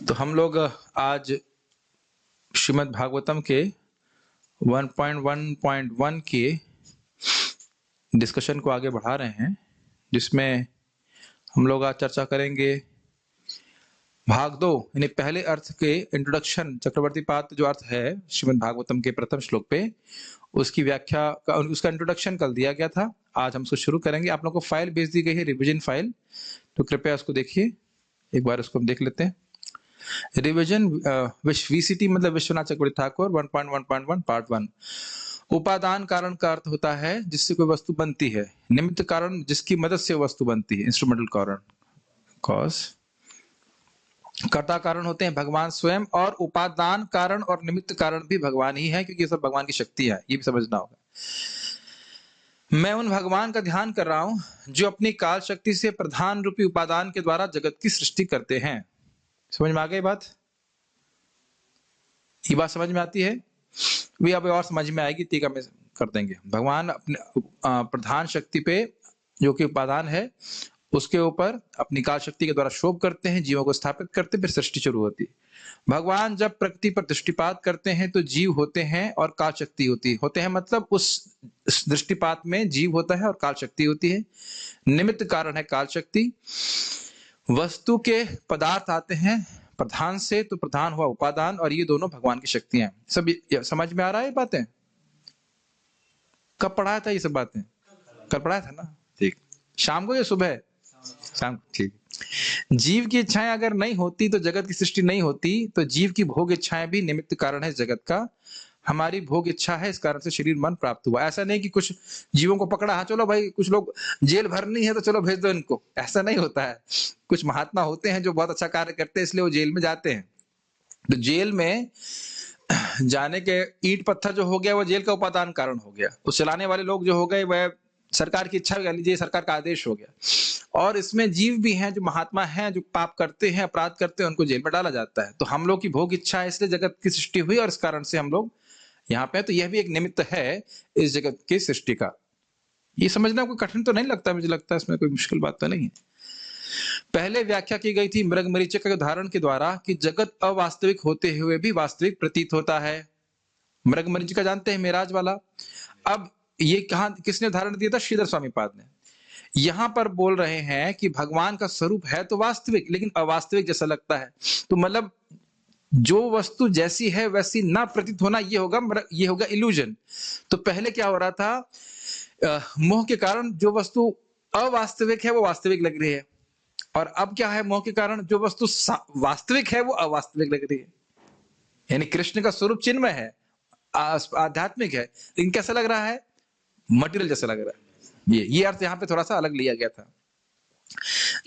तो हम लोग आज श्रीमद् भागवतम के 1.1.1 के डिस्कशन को आगे बढ़ा रहे हैं, जिसमें हम लोग आज चर्चा करेंगे भाग 2 यानी पहले अर्थ के इंट्रोडक्शन। चक्रवर्ती पाद जो अर्थ है श्रीमद् भागवतम के प्रथम श्लोक पे, उसकी व्याख्या का उसका इंट्रोडक्शन कल दिया गया था। आज हम उसको शुरू करेंगे। आप लोगों को फाइल भेज दी गई है, रिविजन फाइल, तो कृपया उसको देखिए। एक बार उसको हम देख लेते हैं। रिविजन वीसीटी मतलब विश्वनाथ चक्रवर्ती ठाकुर 1.1.1 पार्ट 1। उपादान कारण का अर्थ होता है जिससे कोई वस्तु बनती है। निमित्त कारण जिसकी मदद से वस्तु बनती है, इंस्ट्रूमेंटल कारण, कॉज। कर्ता कारण होते हैं भगवान स्वयं, और उपादान कारण और निमित्त कारण भी भगवान ही है, क्योंकि ये सब भगवान की शक्ति है, ये भी समझना होगा। मैं उन भगवान का ध्यान कर रहा हूं जो अपनी काल शक्ति से प्रधान रूपी उपादान के द्वारा जगत की सृष्टि करते हैं। समझ में आ गई बात? ये बात समझ में आती है? भी अब और समझ में आएगी, टीका में कर देंगे। भगवान अपने प्रधान शक्ति पे, जो कि उपादान है, उसके ऊपर अपनी काल शक्ति के द्वारा शोभ करते हैं, जीवों को स्थापित करते हैं, फिर सृष्टि शुरू होती है। भगवान जब प्रकृति पर दृष्टिपात करते हैं तो जीव होते हैं और काल शक्ति होते हैं, मतलब उस दृष्टिपात में जीव होता है और काल शक्ति होती है। निमित्त कारण है काल शक्ति। वस्तु के पदार्थ आते हैं प्रधान से, तो प्रधान हुआ उपादान, और ये दोनों भगवान की शक्तियां हैं। सब समझ में आ रहा है बातें? कब पढ़ाया था ये सब बातें? कल पढ़ाया था ना? ठीक। शाम को या सुबह? शाम। ठीक। जीव की इच्छाएं अगर नहीं होती तो जगत की सृष्टि नहीं होती। तो जीव की भोग इच्छाएं भी निमित्त कारण है जगत का। हमारी भोग इच्छा है, इस कारण से शरीर मन प्राप्त हुआ। ऐसा नहीं कि कुछ जीवों को पकड़ा, हाँ चलो भाई कुछ लोग जेल भरनी है तो चलो भेज दो इनको, ऐसा नहीं होता है। कुछ महात्मा होते हैं जो बहुत अच्छा कार्य करते हैं, इसलिए वो जेल में जाते हैं। तो जेल में जाने के ईंट पत्थर जो हो गया वो जेल का उपादान कारण हो गया। उस चलाने वाले लोग जो हो गए वह सरकार की इच्छा, कह लीजिए सरकार का आदेश हो गया। और इसमें जीव भी हैं जो महात्मा हैं, जो पाप करते हैं, अपराध करते हैं, उनको जेल में डाला जाता है। तो हम लोग की भोग इच्छा है, इसलिए जगत की सृष्टि हुई और इस कारण से हम लोग यहाँ पे। तो यह भी एक निमित्त है इस जगत की सृष्टि का। ये समझना कोई कठिन तो नहीं लगता, मुझे लगता है इसमें कोई मुश्किल बात तो नहीं है। पहले व्याख्या की गई थी मृग मरीचिका के उदाहरण के द्वारा कि जगत अवास्तविक होते हुए भी वास्तविक प्रतीत होता है। मृग मरीचिका जानते हैं, मेराज वाला। अब ये कहां किसने उदाहरण दिया था? श्रीधर स्वामी पाद ने। यहां पर बोल रहे हैं कि भगवान का स्वरूप है तो वास्तविक, लेकिन अवास्तविक जैसा लगता है। तो मतलब जो वस्तु जैसी है वैसी ना प्रतीत होना, ये होगा इल्यूजन। तो पहले क्या हो रहा था? मोह के कारण जो वस्तु अवास्तविक है वो वास्तविक लग रही है, और अब क्या है? मोह के कारण जो वस्तु वास्तविक है वो अवास्तविक लग रही है। यानी कृष्ण का स्वरूप चिन्मय है, आध्यात्मिक है, लेकिन कैसा लग रहा है? मटेरियल जैसा लग रहा है। ये अर्थ यहाँ पे थोड़ा सा अलग लिया गया था।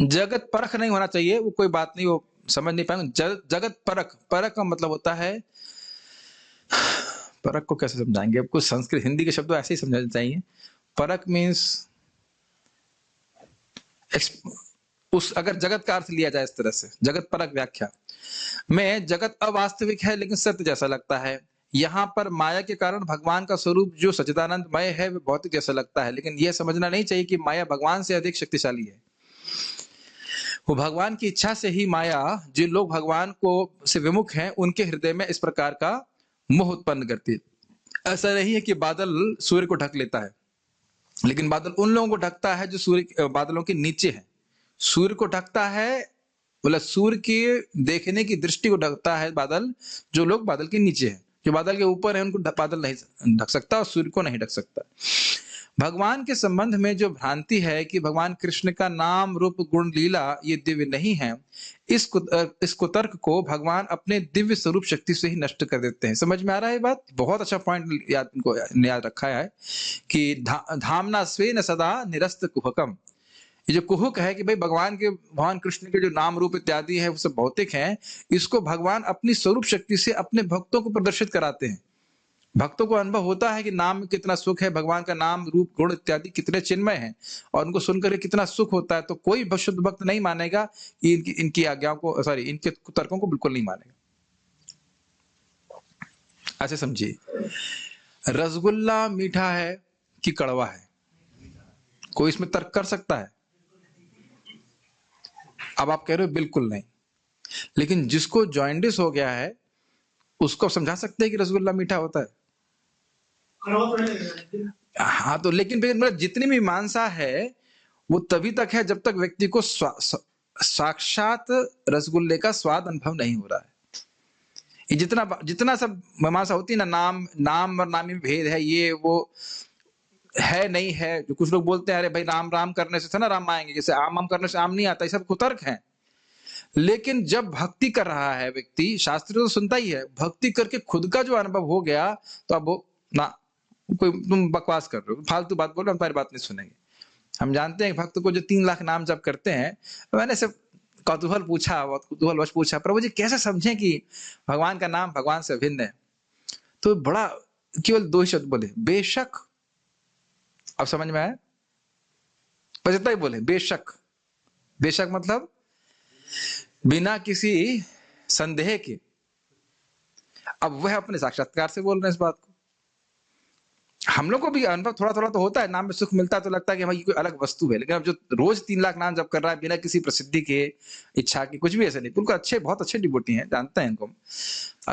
जगत परख नहीं होना चाहिए, वो कोई बात नहीं, वो समझ नहीं पाएंगे। जगत परख, परख का मतलब होता है, परख को कैसे समझाएंगे? अब कुछ संस्कृत हिंदी के शब्द ऐसे ही समझाने चाहिए। परख मीन्स उस, अगर जगत का अर्थ लिया जाए इस तरह से, जगत परख व्याख्या में जगत अवास्तविक है लेकिन सत्य जैसा लगता है। यहाँ पर माया के कारण भगवान का स्वरूप जो सच्चिदानंदमय है वह भौतिक जैसा लगता है, लेकिन यह समझना नहीं चाहिए कि माया भगवान से अधिक शक्तिशाली है। वो भगवान की इच्छा से ही माया, जिन लोग भगवान को से विमुख हैं, उनके हृदय में इस प्रकार का मोह उत्पन्न करती है। ऐसा नहीं है कि बादल सूर्य को ढक लेता है, लेकिन बादल उन लोगों को ढकता है जो सूर्य बादलों के नीचे है। सूर्य को ढकता है, मतलब सूर्य की देखने की दृष्टि को ढकता है बादल, जो लोग बादल के नीचे हैं। जो बादल के ऊपर है उनको बादल नहीं ढक सकता, और सूर्य को नहीं ढक सकता। भगवान के संबंध में जो भ्रांति है कि भगवान कृष्ण का नाम रूप गुण लीला ये दिव्य नहीं है, इस कुतर्क को भगवान अपने दिव्य स्वरूप शक्ति से ही नष्ट कर देते हैं। समझ में आ रहा है बात? बहुत अच्छा पॉइंट याद रखा है कि धामना स्वेन सदा निरस्त कुहकम। ये जो कुहुक है कि भाई भगवान कृष्ण के जो नाम रूप इत्यादि है वो सब भौतिक हैं, इसको भगवान अपनी स्वरूप शक्ति से अपने भक्तों को प्रदर्शित कराते हैं। भक्तों को अनुभव होता है कि नाम में कितना सुख है, भगवान का नाम रूप गुण इत्यादि कितने चिन्मय हैं, और उनको सुनकर कितना सुख होता है। तो कोई शुद्ध भक्त नहीं मानेगा इनकी आज्ञाओं को, सॉरी इनके तर्कों को बिल्कुल नहीं मानेगा। ऐसे समझिए, रसगुल्ला मीठा है कि कड़वा है? कोई इसमें तर्क कर सकता है? अब आप कह रहे हो बिल्कुल नहीं। लेकिन जिसको जॉइंडिस हो गया है उसको समझा सकते हैं कि रसगुल्ला मीठा होता है? हाँ, तो लेकिन फिर मतलब जितनी भी मीमांसा है वो तभी तक है जब तक व्यक्ति को साक्षात रसगुल्ले का स्वाद अनुभव नहीं हो रहा है। ये जितना जितना सब मीमांसा होती है ना, नाम नाम और नामी में भेद है, ये वो है नहीं है, जो कुछ लोग बोलते हैं अरे भाई राम राम करने से था ना राम आएंगे, जैसे आम आम करने से आम नहीं आता, ये सब कुतर्क है। लेकिन जब भक्ति कर रहा है व्यक्ति, शास्त्र तो सुनता ही है, भक्ति करके खुद का जो अनुभव हो गया तो अब वो ना, कोई तुम बकवास कर रहे हो, फालतू बात बोल रहे हो, हम तुम्हारी बात नहीं सुनेंगे। हम जानते हैं भक्त को जो 3 लाख नाम जप करते हैं, मैंने सिर्फ कौतूहल पूछा, बहुत कुतूहलवश पूछा, प्रभु जी कैसे समझें कि भगवान का नाम भगवान से भिन्न है? तो बड़ा केवल 2 शब्द बोले, बेशक। अब समझ में आया? बस इतना ही बोले, बेशक। बेशक मतलब बिना किसी संदेह के। अब वह अपने साक्षात्कार से बोल रहे हैं इस बात को। हम लोग को भी अनुभव थोड़ा थोड़ा तो होता है, नाम में सुख मिलता है तो लगता है कि भाई कोई अलग वस्तु है, लेकिन अब जो रोज 3 लाख नाम जप कर रहा है बिना किसी प्रसिद्धि के, इच्छा की, कुछ भी ऐसे नहीं, बिल्कुल अच्छे, बहुत अच्छे डिवोटी हैं, जानते हैं इनको।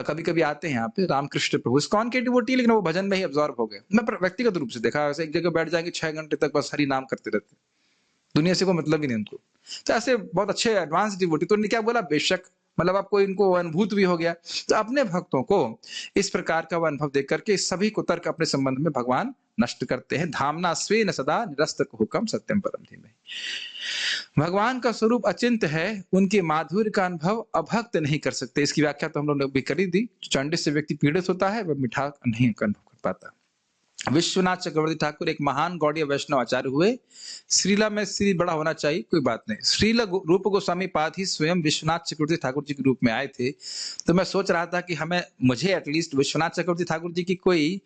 कभी कभी आते हैं यहाँ पे रामकृष्ण प्रभु, इस्कॉन के डिवोटी, लेकिन वो भजन में ही अब्सॉर्ब हो गए। मैं व्यक्तिगत रूप से देखा, वैसे एक जगह बैठ जाएंगे 6 घंटे तक बस हरि नाम करते रहते, दुनिया से कोई मतलब ही नहीं उनको। तो ऐसे बहुत अच्छे एडवांस डिवोटी, तो उन्होंने क्या बोला, बेशक, मतलब आपको इनको अनुभूत भी हो गया। तो अपने भक्तों को इस प्रकार का अनुभव देख करके सभी को तर्क अपने संबंध में भगवान नष्ट करते हैं। धामना स्वेन सदा निरस्त हुकम सत्यम परम धीमहि। भगवान का स्वरूप अचिंत है, उनके माधुर्य का अनुभव अभक्त नहीं कर सकते। इसकी व्याख्या तो हम लोग ने भी करी दी। चंडिस से व्यक्ति पीड़ित होता है वह मिठा नहीं अनुभव कर पाता। विश्वनाथ चक्रवर्ती ठाकुर एक महान गौड़ीय वैष्णव आचार्य हुए। श्रीला में श्री बड़ा होना चाहिए, कोई बात नहीं। श्रीला रूप गोस्वामी पाद ही स्वयं विश्वनाथ चक्रवर्ती ठाकुर जी के रूप में आए थे। तो मैं सोच रहा था कि मुझे एटलीस्ट विश्वनाथ चक्रवर्ती ठाकुर जी की कोई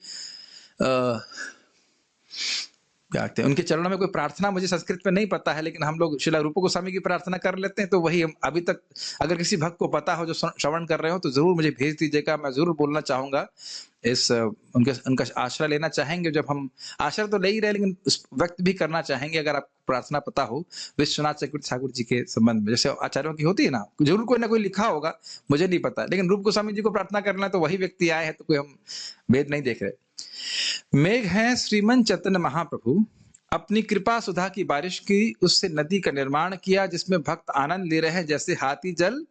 क्या कहते हैं, उनके चरणों में कोई प्रार्थना, मुझे संस्कृत में नहीं पता है, लेकिन हम लोग श्रीला रूप गोस्वामी की प्रार्थना कर लेते हैं। तो वही अभी तक अगर किसी भक्त को पता हो जो श्रवण कर रहे हो तो जरूर मुझे भेज दीजिएगा, मैं जरूर बोलना चाहूंगा। इस उनका आश्रय लेना चाहेंगे, जब हम आश्रय तो ले ही रहे लेकिन व्यक्त भी करना चाहेंगे, अगर आपको प्रार्थना पता हो विश्वनाथ चक्रवर्ती ठाकुर जी के संबंध में, जैसे आचार्यों की होती है ना, जरूर कोई ना कोई लिखा होगा, मुझे नहीं पता, लेकिन रूप गोस्वामी जी को प्रार्थना करना है तो वही व्यक्ति आए हैं, तो कोई हम भेद नहीं देख रहे। मेघ है श्रीमन चैतन्य महाप्रभु, अपनी कृपा सुधा की बारिश की, उससे नदी का निर्माण किया जिसमें भक्त आनंद ले रहे हैं, जैसे हाथी जल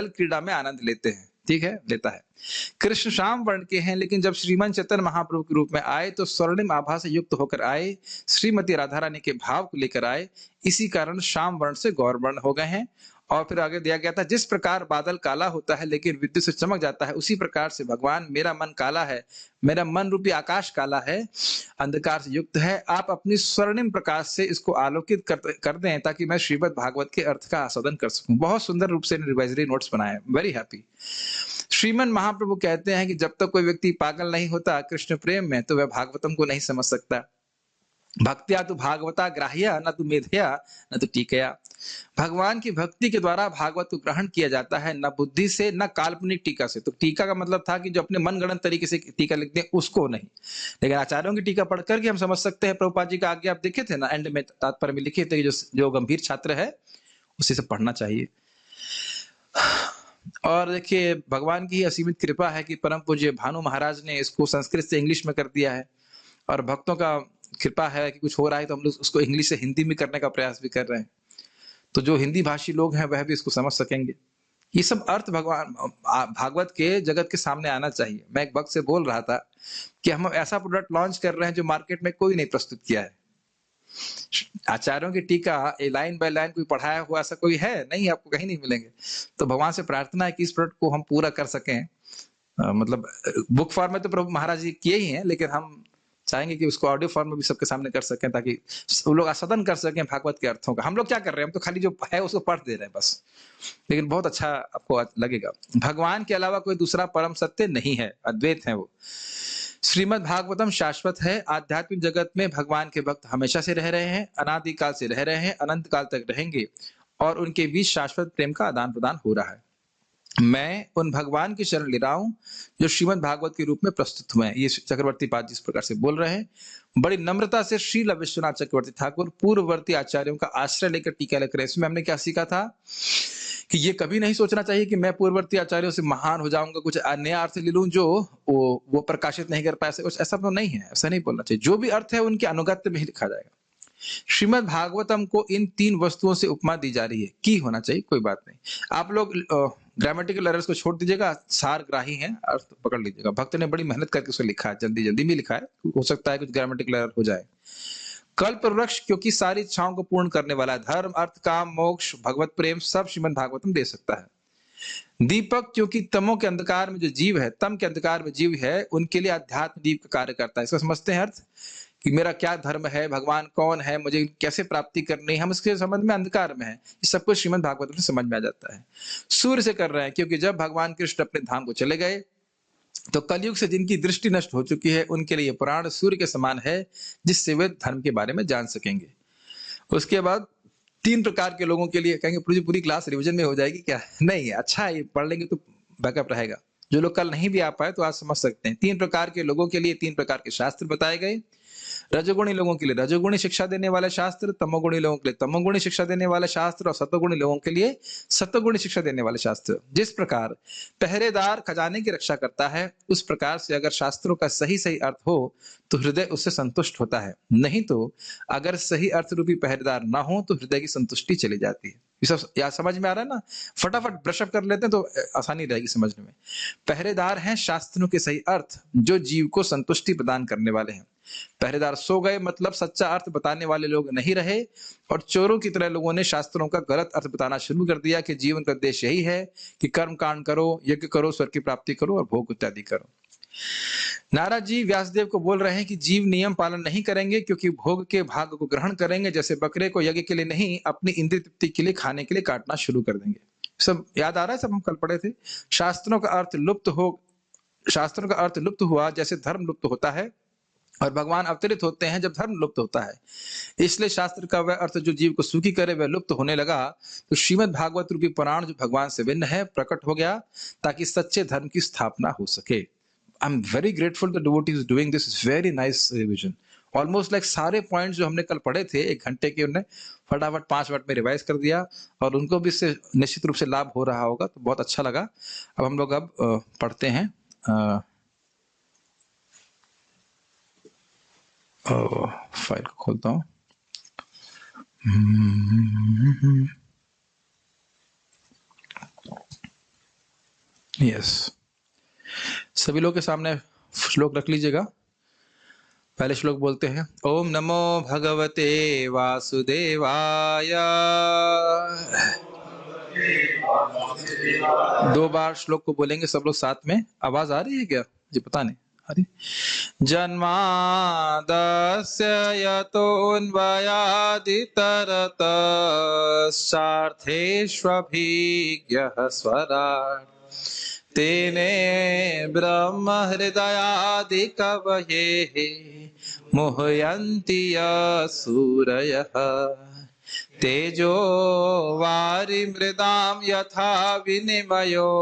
क्रीड़ा में आनंद लेते हैं। ठीक है, लेता है। कृष्ण श्याम वर्ण के हैं, लेकिन जब श्रीमन चैतन्य महाप्रभु के रूप में आए तो स्वर्णिम आभा से युक्त होकर आए, श्रीमती राधा रानी के भाव को लेकर आए, इसी कारण श्याम वर्ण से गौर वर्ण हो गए हैं। और फिर आगे दिया गया था, जिस प्रकार बादल काला होता है लेकिन विद्युत से चमक जाता है, उसी प्रकार से भगवान, मेरा मन काला है, मेरा मन रूपी आकाश काला है, अंधकार से युक्त है, आप अपनी स्वर्णिम प्रकाश से इसको आलोकित कर दें ताकि मैं श्रीमद् भागवत के अर्थ का आस्वादन कर सकूं। बहुत सुंदर रूप से रिवाइजरी नोट्स बनाए, वेरी हैप्पी। श्रीमन महाप्रभु कहते हैं कि जब तक कोई व्यक्ति पागल नहीं होता कृष्ण प्रेम में, तो वह भागवतम को नहीं समझ सकता। भक्त्या तो भागवता ग्राह्या, न तो मेधया न तो टीकया। भगवान की भक्ति के द्वारा भागवत को ग्रहण किया जाता है, न बुद्धि से न काल्पनिक टीका से। तो टीका का मतलब था कि जो अपने मनगढ़ंत तरीके से टीका लिखते हैं उसको नहीं, लेकिन आचार्यों की टीका पढ़ करके हम समझ सकते हैं। प्रभुपाद जी का आज्ञा आप देखे थे ना, एंड में तात्पर्य में लिखे थे कि जो गंभीर छात्र है उसी से पढ़ना चाहिए। और देखिए भगवान की असीमित कृपा है कि परम पूज्य भानु महाराज ने इसको संस्कृत से इंग्लिश में कर दिया है, और भक्तों का कृपा है कि कुछ हो रहा है तो हम लोग उसको इंग्लिश से हिंदी में करने का प्रयास भी कर रहे हैं, तो जो हिंदी भाषी लोग हैं वह भी इसको समझ सकेंगे। ये सब अर्थ भगवान भागवत के जगत के सामने आना चाहिए। मैं एक वक्त से बोल रहा था कि हम ऐसा प्रोडक्ट लॉन्च कर रहे हैं जो मार्केट में कोई नहीं प्रस्तुत किया है। आचार्यों की टीका लाइन बाय लाइन कोई पढ़ाया हुआ ऐसा कोई है नहीं, आपको कहीं नहीं मिलेंगे। तो भगवान से प्रार्थना है कि इस प्रोडक्ट को हम पूरा कर सकें। मतलब बुक फॉर्म में तो प्रभु महाराज जी किए ही हैं, लेकिन हम चाहेंगे कि उसको ऑडियो फॉर्म में भी सबके सामने कर सकें, ताकि वो लोग आस्वादन कर सकें भागवत के अर्थों का। हम लोग क्या कर रहे हैं, हम तो खाली जो है उसको पढ़ दे रहे हैं बस, लेकिन बहुत अच्छा आपको लगेगा। भगवान के अलावा कोई दूसरा परम सत्य नहीं है, अद्वैत है वो। श्रीमद् भागवतम शाश्वत है। आध्यात्मिक जगत में भगवान के भक्त हमेशा से रह रहे हैं, अनादिकाल से रह रहे हैं, अनंत काल तक रहेंगे, और उनके बीच शाश्वत प्रेम का आदान प्रदान हो रहा है। मैं उन भगवान की शरण ले रहा हूं जो श्रीमद् भागवत के रूप में प्रस्तुत हुए हैं। ये चक्रवर्ती पाद जिस प्रकार से बोल रहे हैं, बड़ी नम्रता से श्रील विश्वनाथ चक्रवर्ती ठाकुर पूर्ववर्ती आचार्यों का आश्रय लेकर टीका लिख रहे हैं। इसमें हमने क्या सीखा था कि ये कभी नहीं सोचना चाहिए कि मैं पूर्ववर्ती आचार्यों से महान हो जाऊंगा, कुछ नया अर्थ ले लूं जो वो प्रकाशित नहीं कर पाए, ऐसा तो नहीं है, ऐसा नहीं बोलना चाहिए। जो भी अर्थ है उनके अनुगत्य में ही लिखा जाएगा। श्रीमद् भागवतम को इन 3 वस्तुओं से उपमा दी जा रही है। की होना चाहिए, कोई बात नहीं। आप लोग ग्रामेटिकल एरर्स को छोड़ दीजिएगा, सारग्राही है, अर्थ पकड़ लीजिएगा। भक्त ने बड़ी मेहनत करके उसे लिखा है, जल्दी जल्दी भी लिखा है, हो सकता है कुछ ग्रामेटिकल एरर हो जाए। कल्प वृक्ष क्योंकि सारी इच्छाओं को पूर्ण करने वाला है, धर्म अर्थ काम मोक्ष भगवत प्रेम सब श्रीमद् भागवतम दे सकता है। दीपक क्योंकि तमो के अंधकार में जो जीव है, तम के अंधकार में जीव है, उनके लिए अध्यात्म दीप का कार्य करता है। इसका समझते हैं अर्थ कि मेरा क्या धर्म है, भगवान कौन है, मुझे कैसे प्राप्ति करनी है, हम इसके संबंध में अंधकार में है, ये सब कुछ श्रीमद् भागवत में समझ में आ जाता है। सूर्य से कर रहे हैं क्योंकि जब भगवान कृष्ण अपने धाम को चले गए तो कलयुग से जिनकी दृष्टि नष्ट हो चुकी है उनके लिए पुराण सूर्य के समान है, जिससे वे धर्म के बारे में जान सकेंगे। उसके बाद 3 प्रकार के लोगों के लिए कहेंगे पूरी क्लास रिवीजन में हो जाएगी क्या? नहीं, अच्छा है, पढ़ लेंगे तो बैकअप रहेगा। जो लोग कल नहीं भी आ पाए तो आज समझ सकते हैं। 3 प्रकार के लोगों के लिए 3 प्रकार के शास्त्र बताए गए। रजोगुणी लोगों के लिए रजोगुणी शिक्षा देने वाले शास्त्र, तमोगुणी लोगों के लिए तमोगुणी शिक्षा देने वाले शास्त्र और सतोगुणी लोगों के लिए सतोगुणी शिक्षा देने वाले शास्त्र। जिस प्रकार पहरेदार खजाने की रक्षा करता है, उस प्रकार से अगर शास्त्रों का सही सही अर्थ हो तो हृदय उससे संतुष्ट होता है, नहीं तो अगर सही अर्थ रूपी पहरेदार ना हो तो हृदय की संतुष्टि चली जाती है। ये सब याद समझ में आ रहा है ना? फटाफट ब्रशअप कर लेते हैं तो आसानी रहेगी समझने में। पहरेदार हैं शास्त्रों के सही अर्थ जो जीव को संतुष्टि प्रदान करने वाले हैं। पहरेदार सो गए मतलब सच्चा अर्थ बताने वाले लोग नहीं रहे और चोरों की तरह लोगों ने शास्त्रों का गलत अर्थ बताना शुरू कर दिया कि जीवन का उद्देश्य यही है कि कर्म कांड करो, यज्ञ करो, स्वर्ग की प्राप्ति करो और भोग इत्यादि करो। नारद जी व्यासदेव को बोल रहे हैं कि जीव नियम पालन नहीं करेंगे क्योंकि भोग के भाग को ग्रहण करेंगे, जैसे बकरे को यज्ञ के लिए नहीं अपनी इंद्रिय तृप्ति के लिए खाने के लिए काटना शुरू कर देंगे। सब याद आ रहा है? सब हम कल पढ़े थे। शास्त्रों का अर्थ लुप्त हुआ जैसे धर्म लुप्त होता है और भगवान अवतरित होते हैं जब धर्म लुप्त होता है। इसलिए शास्त्र का वह अर्थ जो जीव को सुखी करे वह लुप्त होने लगा। तो श्रीमद् भागवत रूपी पुराण जो भगवान से भिन्न है प्रकट हो गया ताकि सच्चे धर्म की स्थापना हो सके। I am very grateful the devotees doing this very nice revision. Almost like सारे पॉइंट्स जो हमने कल पढ़े थे 1 घंटे के, उन्हें फटाफट 5 मिनट में रिवाइज कर दिया और उनको भी इससे निश्चित रूप से लाभ हो रहा होगा, तो बहुत अच्छा लगा। अब हम लोग पढ़ते हैं। फाइल को खोलता हूं। यस, सभी लोग के सामने श्लोक रख लीजिएगा। पहले श्लोक बोलते हैं, ओम नमो भगवते वासुदेवाय। 2 बार श्लोक को बोलेंगे सब लोग साथ में। आवाज आ रही है क्या? जी पता नहीं आ रही। जन्मादस्य यतोऽन्वयादितरतश्चार्थेष्वभिज्ञः स्वराट् तेने ब्रह्म हृदयादिकवये मुह्यन्ति सूरयः तेजो वारिमृदां यथा विनिमयो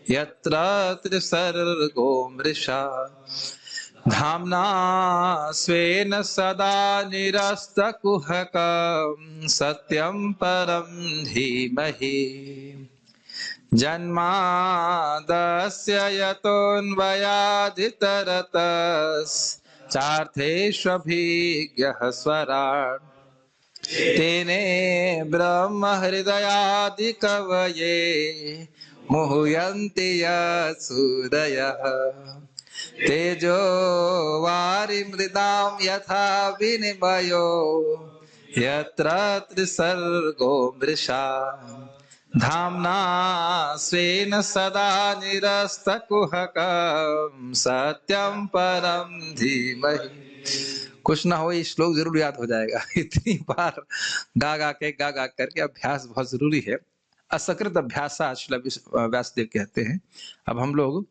यत्र त्रिसर्गो मृषा धाम्ना स्वेन सदा निरस्तकुहकं सत्यं परं धीमहि जन्मादस्य यतोऽन्वयादितरतश्चार्थेष्वभिज्ञः स्वराट् तेने ब्रह्म हृदयादिकवये मुह्यन्ति सूरयः तेजो वारिमृदां यथा विनिमयो यत्र त्रिसर्गो मृषा धाम्ना स्वेन सदा निरस्तकुहकं सत्यं परं धीमहि। कुछ ना हो, ये श्लोक जरूर याद हो जाएगा। इतनी बार गा करके अभ्यास बहुत जरूरी है। असकृत अभ्यास व्यासदेव कहते हैं। अब हम लोग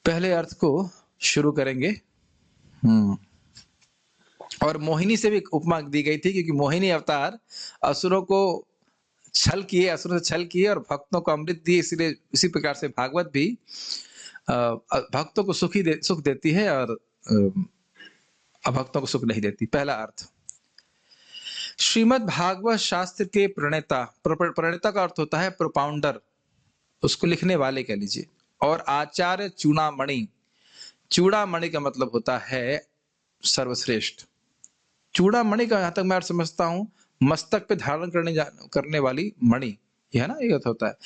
पहले अर्थ को शुरू करेंगे। और मोहिनी से भी उपमा दी गई थी क्योंकि मोहिनी अवतार असुरों को छल किए, असुरों से छल किए और भक्तों को अमृत दिए, इसलिए इसी प्रकार से भागवत भी भक्तों को सुख देती है और अभक्तों को सुख नहीं देती। पहला अर्थ। श्रीमद् भागवत शास्त्र के प्रणेता का अर्थ होता है प्रोपाउंडर, उसको लिखने वाले कह लीजिए, और आचार्य चूड़ामणि। चूड़ामणि का मतलब होता है सर्वश्रेष्ठ। चूड़ामणि का, यहां तक मैं समझता हूं, मस्तक पे धारण करने वाली मणि, यह है ना, ये अर्थ होता है।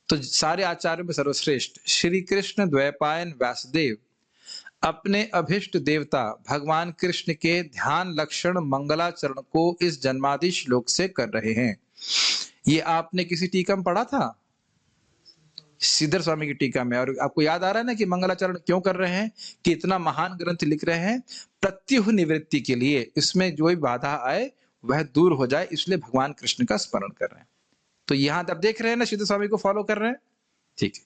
तो सारे आचार्यों में सर्वश्रेष्ठ श्री कृष्ण द्वैपायन व्यासदेव अपने अभिष्ट देवता भगवान कृष्ण के ध्यान लक्षण मंगलाचरण को इस जन्मादि श्लोक से कर रहे हैं। ये आपने किसी टीका में पढ़ा था, श्रीधर स्वामी की टीका में, और आपको याद आ रहा है ना कि मंगलाचरण क्यों कर रहे हैं, कि इतना महान ग्रंथ लिख रहे हैं प्रत्युह निवृत्ति के लिए, इसमें जो भी बाधा आए वह दूर हो जाए, इसलिए भगवान कृष्ण का स्मरण कर रहे हैं। तो यहां आप देख रहे हैं ना, श्रीधर स्वामी को फॉलो कर रहे हैं, ठीक है।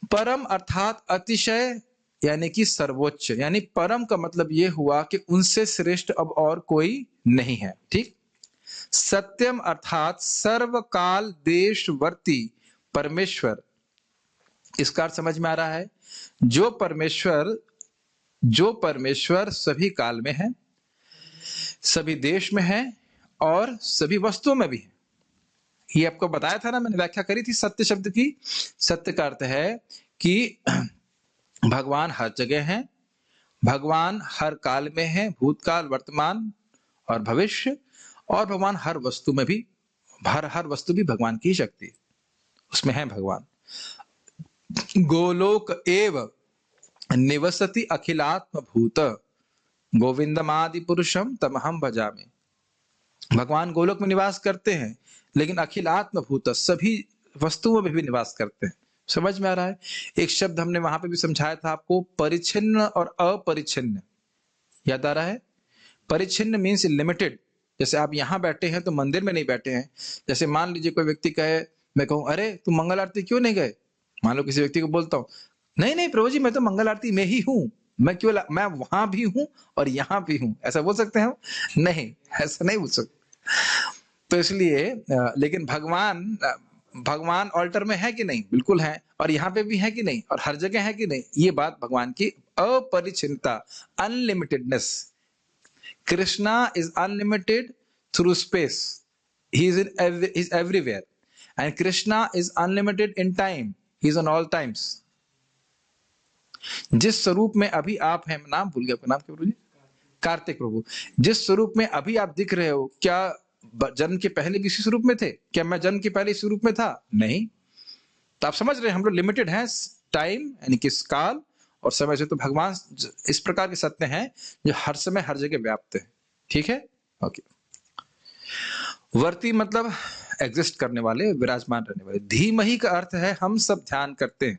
परम अर्थात अतिशय, यानी कि सर्वोच्च, यानी परम का मतलब यह हुआ कि उनसे श्रेष्ठ अब और कोई नहीं है, ठीक। सत्यम अर्थात सर्वकाल देशवर्ती परमेश्वर, इसका अर्थ समझ में आ रहा है, जो परमेश्वर सभी काल में है, सभी देश में है और सभी वस्तुओं में भी है। ये आपको बताया था ना, मैंने व्याख्या करी थी सत्य शब्द की। सत्य का अर्थ है कि भगवान हर जगह है, भगवान हर काल में है, भूतकाल वर्तमान और भविष्य, और भगवान हर वस्तु में भी, हर वस्तु भी भगवान की शक्ति, उसमें है भगवान। गोलोक एव निवसति अखिलात्म भूत गोविंदमादि पुरुषम तमहम भजामि। भगवान गोलोक में निवास करते हैं, लेकिन अखिलात्म भूत सभी वस्तुओं में भी निवास करते हैं। समझ में आ रहा है? एक शब्द हमने वहां पे भी समझाया था आपको, परिच्छिन्न और अपरिच्छिन्न, याद आ रहा है? परिच्छिन्न मीन्स लिमिटेड। जैसे आप यहाँ बैठे हैं तो मंदिर में नहीं बैठे हैं। जैसे मान लीजिए कोई व्यक्ति कहे, मैं कहूँ अरे तुम मंगल आरती क्यों नहीं गए, मान लो किसी व्यक्ति को बोलता हूँ, नहीं नहीं प्रभु जी मैं तो मंगल आरती में ही हूँ, मैं वहां भी हूँ और यहाँ भी हूँ, ऐसा बोल सकते हैं? नहीं, ऐसा नहीं बोल सकते। तो इसलिए लेकिन भगवान ऑल्टर में है कि नहीं? बिल्कुल है, और यहाँ पे भी है कि नहीं, और हर जगह है कि नहीं? ये बात भगवान की अपरिचिन्नता, unlimitedness. Krishna is unlimited through space, he is everywhere, and Krishna is unlimited in time, he is on all times। जिस स्वरूप में अभी आप हैं, नाम भूल गया आपका, नाम क्या प्रभु जी? कार्तिक प्रभु। जिस स्वरूप में अभी आप दिख रहे हो, क्या जन्म के पहले भी इसी स्वरूप में थे? क्या मैं जन्म के पहले इस स्वरूप में था? नहीं। तो आप समझ रहे हैं हम लोग लिमिटेड हैं टाइम यानी कि काल और समय से। तो भगवान इस प्रकार के सत्य हैं जो हर समय हर जगह व्याप्त है, ठीक है? ओके। वर्ती मतलब एग्जिस्ट करने वाले, विराजमान रहने वाले। धीमहि का अर्थ है हम सब ध्यान करते हैं।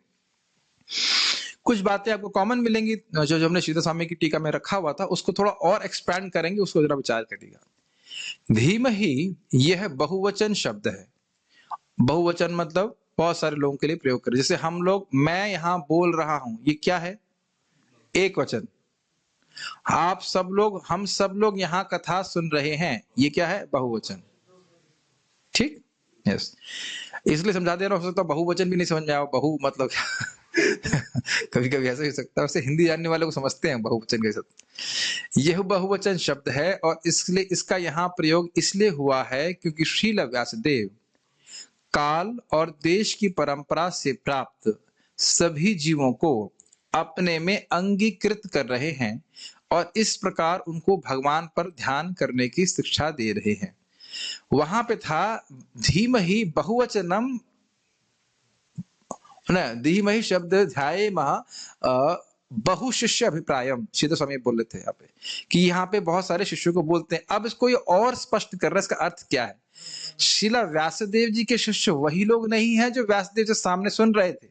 कुछ बातें आपको कॉमन मिलेंगी जो हमने श्रीधर स्वामी की टीका में रखा हुआ था, उसको थोड़ा और एक्सपैंड करेंगे, उसको जरा विचार करिएगा। धीमहि यह बहुवचन शब्द है। बहुवचन मतलब बहुत सारे लोगों के लिए प्रयोग करें। जैसे हम लोग, मैं यहां बोल रहा हूं, ये क्या है? एक वचन। आप सब लोग, हम सब लोग यहां कथा सुन रहे हैं, ये क्या है? बहुवचन, ठीक? यस। इसलिए समझा दे रहा हूं, हो सकता है बहुवचन भी नहीं समझ में आया, बहु मतलब कभी कभी ऐसा हो सकता है। वैसे हिंदी जानने वाले को समझते हैं बहुवचन के साथ। यह बहुवचन शब्द है और इसलिए इसका यहाँ प्रयोग इसलिए हुआ है क्योंकि श्रील व्यासदेव काल और देश की परंपरा से प्राप्त सभी जीवों को अपने में अंगीकृत कर रहे हैं और इस प्रकार उनको भगवान पर ध्यान करने की शिक्षा दे रहे हैं। वहां पे था धीमहि बहुवचनम, धीमहि शब्द ध्याये बहु शिष्य अभिप्रायम, श्रीधर स्वामी बोल रहे थे यहाँ पे कि यहाँ पे बहुत सारे शिष्यों को बोलते हैं। अब इसको ये और स्पष्ट कर रहा है, इसका अर्थ क्या है? श्रीला व्यासदेव जी के शिष्य वही लोग नहीं है जो व्यासदेव जी सामने सुन रहे थे।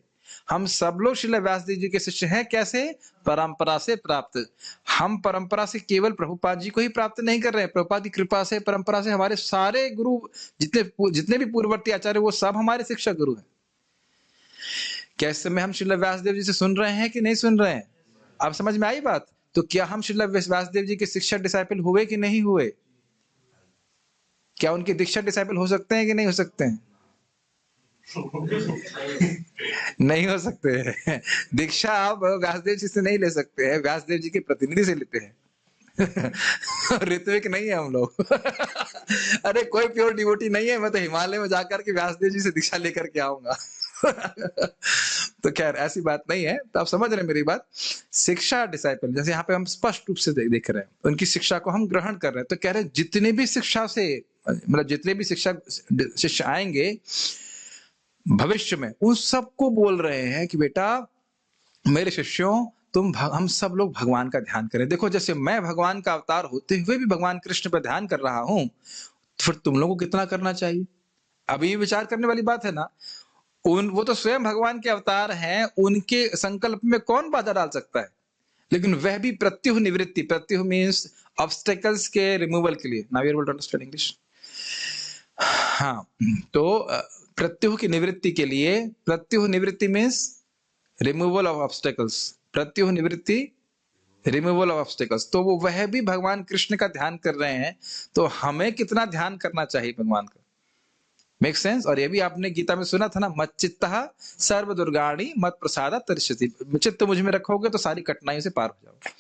हम सब लोग श्रीला व्यासदेव जी के शिष्य हैं। कैसे? परंपरा से प्राप्त। हम परंपरा से केवल प्रभुपाद जी को ही प्राप्त नहीं कर रहे हैं, प्रभुपाद की कृपा से, परंपरा से हमारे सारे गुरु जितने भी पूर्ववर्ती आचार्य वो सब हमारे शिक्षक गुरु हैं। क्या इस समय हम श्रील व्यासदेव जी से सुन रहे हैं कि नहीं सुन रहे हैं? आप समझ में आई बात? तो क्या हम श्रील व्यासदेव जी के शिक्षक डिसाइपल हुए कि नहीं हुए? क्या उनके दीक्षा डिसाइपल हो सकते हैं कि नहीं हो सकते हैं? नहीं हो सकते हैं। दीक्षा आप व्यासदेव जी से नहीं ले सकते हैं, व्यासदेव जी के प्रतिनिधि से लेते हैं। ऋत्विक नहीं है हम लोग। अरे कोई प्योर डिवोटी नहीं है, मैं तो हिमालय में जाकर के व्यासदेव जी से दीक्षा लेकर के आऊंगा। तो खैर ऐसी बात नहीं है, तो आप समझ रहे हैं मेरी बात। शिक्षा डिसाइपल, जैसे यहाँ पे हम स्पष्ट रूप से देख रहे हैं, उनकी शिक्षा को हम ग्रहण कर रहे हैं, तो कह रहे हैं जितने भी शिक्षा से, मतलब जितने भी शिष्य आएंगे भविष्य में, उन सबको बोल रहे हैं कि बेटा मेरे शिष्यों, हम सब लोग भगवान का ध्यान करें। देखो जैसे मैं भगवान का अवतार होते हुए भी भगवान कृष्ण पर ध्यान कर रहा हूं, फिर तुम लोगों को कितना करना चाहिए? अभी ये विचार करने वाली बात है ना। वो तो स्वयं भगवान के अवतार हैं, उनके संकल्प में कौन बाधा डाल सकता है? लेकिन वह भी प्रत्युह निवृत्ति, प्रत्युह मीन्स ऑब्स्टेकल्स के रिमूवल के लिए। Now you are able to understand English? हाँ, तो प्रत्युह की निवृत्ति के लिए, प्रत्युह निवृत्ति मीन्स रिमूवल ऑफ ऑब्स्टेकल्स, प्रत्युह निवृत्ति, रिमूवल ऑफ ऑब्स्टेकल्स। तो वो वह भी भगवान कृष्ण का ध्यान कर रहे हैं, तो हमें कितना ध्यान करना चाहिए भगवान का? Make sense? और ये भी आपने गीता में सुना था ना, मच्चित्तः सर्व दुर्गाणि मत प्रसादा तरिष्यति। चित्त मुझ में रखोगे तो सारी कठिनाइयों से पार हो जाओगे।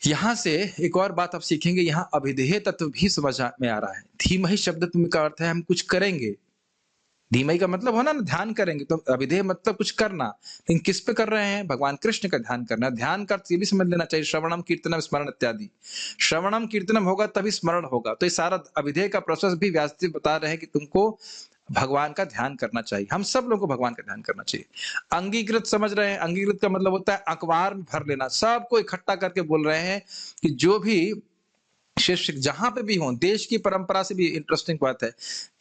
यहां से एक और बात आप सीखेंगे, यहाँ अभिधेय तत्व भी समझ में आ रहा है। धीमहि शब्द का अर्थ है हम कुछ करेंगे। धीमहि का मतलब होना ना ध्यान करेंगे, तो अभिधेय मतलब कुछ करना। लेकिन किस पे कर रहे हैं? भगवान कृष्ण का ध्यान करना। ध्यान का ये भी समझ लेना चाहिए, श्रवणम कीर्तनम स्मरण इत्यादि। श्रवणम कीर्तनम होगा तभी स्मरण होगा। तो ये सारा अभिधेय का प्रोसेस भी व्यासदेव बता रहे हैं कि तुमको भगवान का ध्यान करना चाहिए। हम सब लोगों को भगवान का ध्यान करना चाहिए। अंगीकृत समझ रहे हैं? अंगीकृत का मतलब होता है अखबार में भर लेना, सबको इकट्ठा करके बोल रहे हैं कि जो भी शिष्य जहां पे भी हो, देश की परंपरा से भी इंटरेस्टिंग बात है,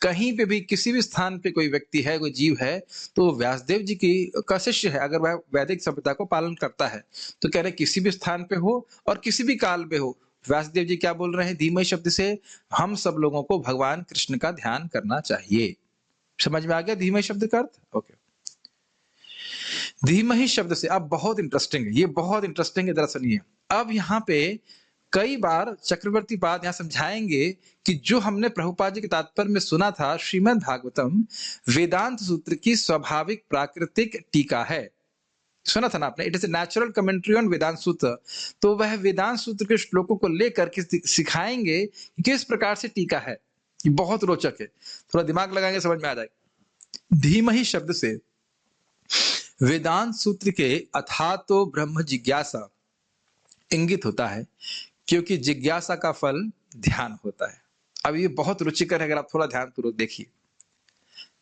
कहीं पे भी किसी भी स्थान पे कोई व्यक्ति है, कोई जीव है, तो व्यासदेव जी की का शिष्य है, अगर वह वैदिक सभ्यता को पालन करता है, तो कह रहे किसी भी स्थान पे हो और किसी भी काल पे हो, व्यासदेव जी क्या बोल रहे हैं? धीमहि शब्द से हम सब लोगों को भगवान कृष्ण का ध्यान करना चाहिए। समझ में आ गया धीमहि शब्द का अर्थ? ओके। धीमहि शब्द से अब बहुत इंटरेस्टिंग है, ये बहुत इंटरेस्टिंग है, जरा सुनिए। अब यहाँ पे कई बार चक्रवर्ती पाद यहां समझाएंगे कि जो हमने प्रभुपाद जी के तात्पर्य में सुना था, श्रीमद् भागवतम वेदांत सूत्र की स्वाभाविक प्राकृतिक टीका है। सुना था ना आपने? It is a natural commentary on Vedanta Sutra. तो वह वेदांत सूत्र के श्लोकों को लेकर के सिखाएंगे कि किस प्रकार से टीका है। ये बहुत रोचक है, थोड़ा दिमाग लगाएंगे समझ में आ जाएगा। धीमहि शब्द से वेदांत सूत्र के अथातो ब्रह्म जिज्ञासा इंगित होता है, क्योंकि जिज्ञासा का फल ध्यान होता है। अब ये बहुत रुचिकर है, अगर आप थोड़ा ध्यानपूर्वक देखिए।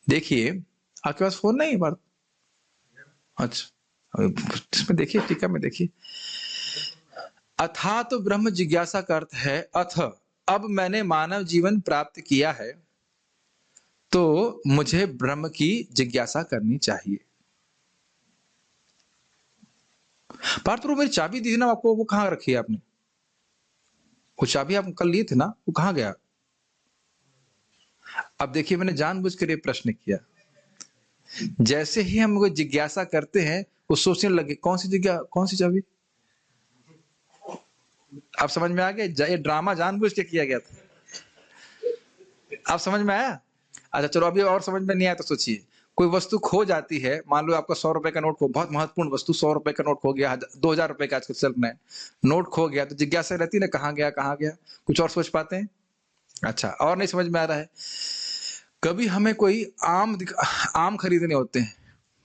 देखिए, आपके पास फोन नहीं है बात? अच्छा, इसमें देखिए, टीका में देखिए। अथा तो ब्रह्म जिज्ञासा का अर्थ है अथ, अब मैंने मानव जीवन प्राप्त किया है तो मुझे ब्रह्म की जिज्ञासा करनी चाहिए। पार्थ प्रभु मेरी चाबी दी थी ना आपको, वो कहाँ रखी है आपने? वो चाबी आप कल लिए थे ना, वो कहाँ गया? अब देखिए, मैंने जानबूझ कर ये प्रश्न किया। जैसे ही हम कोई जिज्ञासा करते हैं, वो सोचने लगे कौन सी चाबी? आप समझ में आ गया? ये ड्रामा जानबूझ के किया गया था। आप समझ में आया? अच्छा चलो, अभी और समझ में नहीं आया तो सोचिए, कोई वस्तु खो जाती है, मान लो आपका 100 रुपए का नोट खो, बहुत महत्वपूर्ण वस्तु, 100 रुपए का नोट खो गया, 2000 रुपए का आजकल चल रहा है, नोट खो गया, तो जिज्ञासा रहती है ना, कहाँ गया कहाँ गया? कुछ और सोच पाते हैं? अच्छा, और नहीं समझ में आ रहा है? कभी हमें कोई आम खरीदने होते हैं,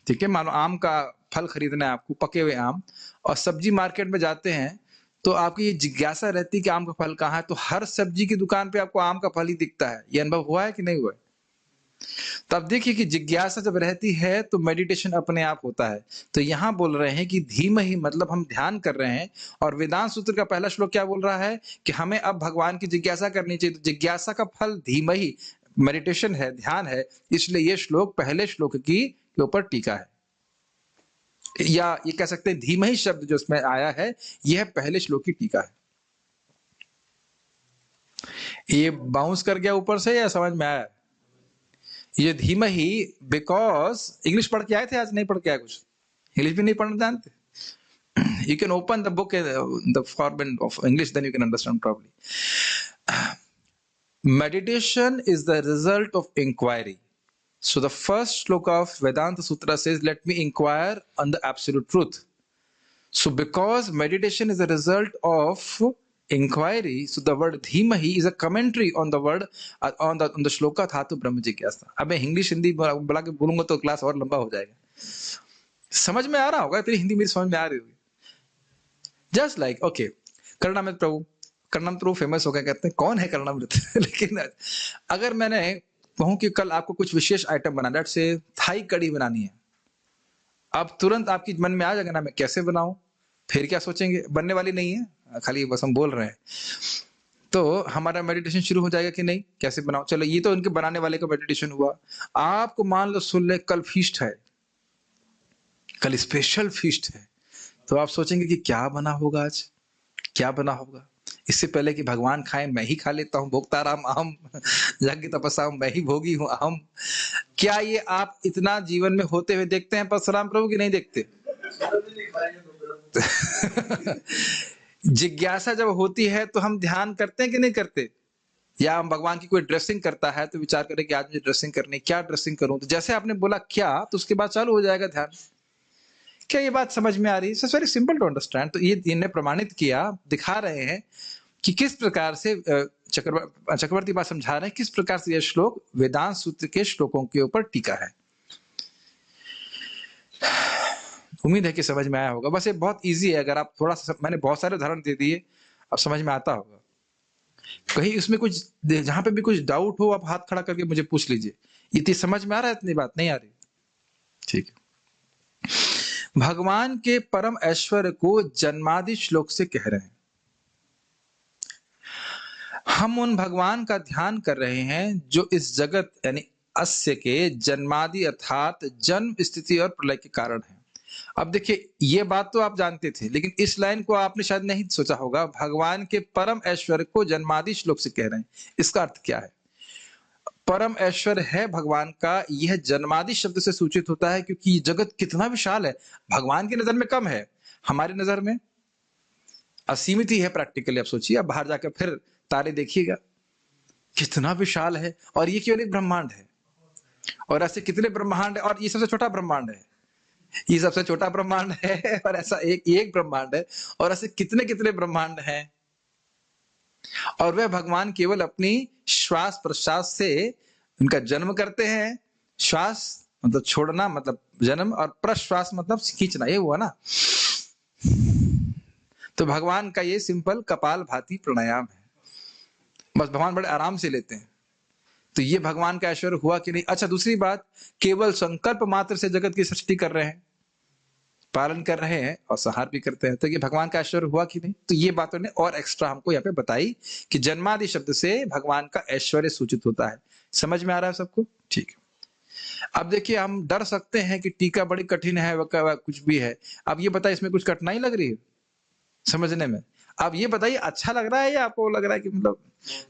ठीक है, मानो आम का फल खरीदना है आपको, पके हुए आम, और सब्जी मार्केट में जाते हैं, तो आपकी ये जिज्ञासा रहती है कि आम का फल कहाँ है, तो हर सब्जी की दुकान पे आपको आम का फल ही दिखता है। ये अनुभव हुआ है कि नहीं हुआ है? तब देखिए कि जिज्ञासा जब रहती है तो मेडिटेशन अपने आप होता है। तो यहां बोल रहे हैं कि धीमहि मतलब हम ध्यान कर रहे हैं, और वेदांत सूत्र का पहला श्लोक क्या बोल रहा है कि हमें अब भगवान की जिज्ञासा करनी चाहिए। तो जिज्ञासा का फल धीमहि मेडिटेशन है, ध्यान है, इसलिए ये श्लोक पहले श्लोक की के ऊपर टीका है, या ये कह सकते हैं धीमहि शब्द जो इसमें आया है, यह पहले श्लोक की टीका है। ये बाउंस कर गया ऊपर से या समझ में आया? ये धीमहि बिकॉज इंग्लिश पढ़ के आए थे आज? नहीं पढ़ के आए? कुछ इंग्लिश भी नहीं पढ़ना जानते? You can open the book, the format of English, then you can understand probably. Meditation is the result of inquiry. So the first shloka of Vedanta Sutra says, let me inquire on the absolute truth. So because meditation is a result of inquiry, so the word dhimahi is a commentary on the word on the shloka dhatu brahma jigyasa. अब मैं English Hindi बुला के बोलूंगा तो class और लंबा हो जाएगा. समझ में आ रहा होगा, तेरी हिंदी मेरी समझ में आ रही होगी. जस्ट लाइक ओके, करुणामृत प्रभु, करुणामृत प्रभु फेमस हो गए, कहते हैं कौन है करुणामृत. लेकिन अगर मैंने कहूं कि कल आपको कुछ विशेष आइटम बनाना, लेट्स से थाई कड़ी बनानी है, अब तुरंत आपकी मन में आ जाएगा ना मैं कैसे बनाऊं. फिर क्या सोचेंगे, बनने वाली नहीं है, खाली बस हम बोल रहे हैं. तो हमारा मेडिटेशन शुरू हो जाएगा कि नहीं, कैसे बनाओ. चलो ये तो उनके बनाने वाले का मेडिटेशन हुआ. आपको मान लो सुन ले कल फीस्ट है, कल स्पेशल फीस्ट है, तो आप सोचेंगे कि क्या बना होगा, आज क्या बना होगा. इससे पहले कि भगवान खाएं मैं ही खा लेता हूं, भोक्ताराम अहम, यज्ञ तपस्या मैं ही भोगी हूं अहम. क्या ये आप इतना जीवन में होते हुए देखते हैं परशुराम प्रभु की नहीं देखते. जिज्ञासा जब होती है तो हम ध्यान करते हैं कि नहीं करते. या हम भगवान की कोई ड्रेसिंग करता है तो विचार करें कि आज मुझे ड्रेसिंग करनी, क्या ड्रेसिंग करूं. तो जैसे आपने बोला क्या, तो उसके बाद चालू हो जाएगा ध्यान. क्या ये बात समझ में आ रही है. It's very simple to understand. तो ये इन्हें प्रमाणित किया, दिखा रहे हैं कि किस प्रकार से चक्रवर्ती बात समझा रहे हैं किस प्रकार से यह श्लोक वेदांत सूत्र के श्लोकों के ऊपर टीका है. उम्मीद है कि समझ में आया होगा. बस ये बहुत इजी है, अगर आप थोड़ा सा, मैंने बहुत सारे उदाहरण दे दिए, अब समझ में आता होगा. कहीं इसमें कुछ, जहां पे भी कुछ डाउट हो आप हाथ खड़ा करके मुझे पूछ लीजिए. इतनी समझ में आ रहा है, इतनी बात नहीं आ रही. ठीक है. भगवान के परम ऐश्वर्य को जन्मादि श्लोक से कह रहे हैं. हम उन भगवान का ध्यान कर रहे हैं जो इस जगत यानी अस्य के जन्मादि अर्थात जन्म स्थिति और प्रलय के कारण है. अब देखिए ये बात तो आप जानते थे, लेकिन इस लाइन को आपने शायद नहीं सोचा होगा. भगवान के परम ऐश्वर्य को जन्मादि श्लोक से कह रहे हैं, इसका अर्थ क्या है. परम ऐश्वर्य है भगवान का, यह जन्मादि शब्द से सूचित होता है, क्योंकि जगत कितना विशाल है. भगवान की नजर में कम है, हमारी नजर में असीमित ही है प्रैक्टिकली. आप सोचिए, आप बाहर जाकर फिर तारे देखिएगा, कितना विशाल है. और ये केवल एक ब्रह्मांड है, और ऐसे कितने ब्रह्मांड है, और ये सबसे छोटा ब्रह्मांड है. ये सबसे छोटा ब्रह्मांड है, और ऐसा एक ब्रह्मांड है, और ऐसे कितने कितने ब्रह्मांड हैं. और वह भगवान केवल अपनी श्वास प्रश्वास से उनका जन्म करते हैं. श्वास मतलब छोड़ना, मतलब जन्म, और प्रश्वास मतलब खींचना, ये हुआ ना. तो भगवान का ये सिंपल कपाल भाती प्राणायाम है, बस भगवान बड़े आराम से लेते हैं. तो ये भगवान का ऐश्वर्य हुआ कि नहीं. अच्छा, दूसरी बात, केवल संकल्प मात्र से जगत की सृष्टि कर रहे हैं, पालन कर रहे हैं और संहार भी करते हैं, तो ये भगवान का ऐश्वर्य हुआ कि नहीं. तो ये बातों ने और एक्स्ट्रा हमको यहाँ पे बताई कि जन्मादि शब्द से भगवान का ऐश्वर्य सूचित होता है. समझ में आ रहा है सबको. ठीक है. अब देखिए, हम डर सकते हैं कि टीका बड़ी कठिन है, कुछ भी है. अब ये बताइए, इसमें कुछ कठिनाई लग रही है समझने में. अब ये बताइए, अच्छा लग रहा है या आपको लग रहा है कि मतलब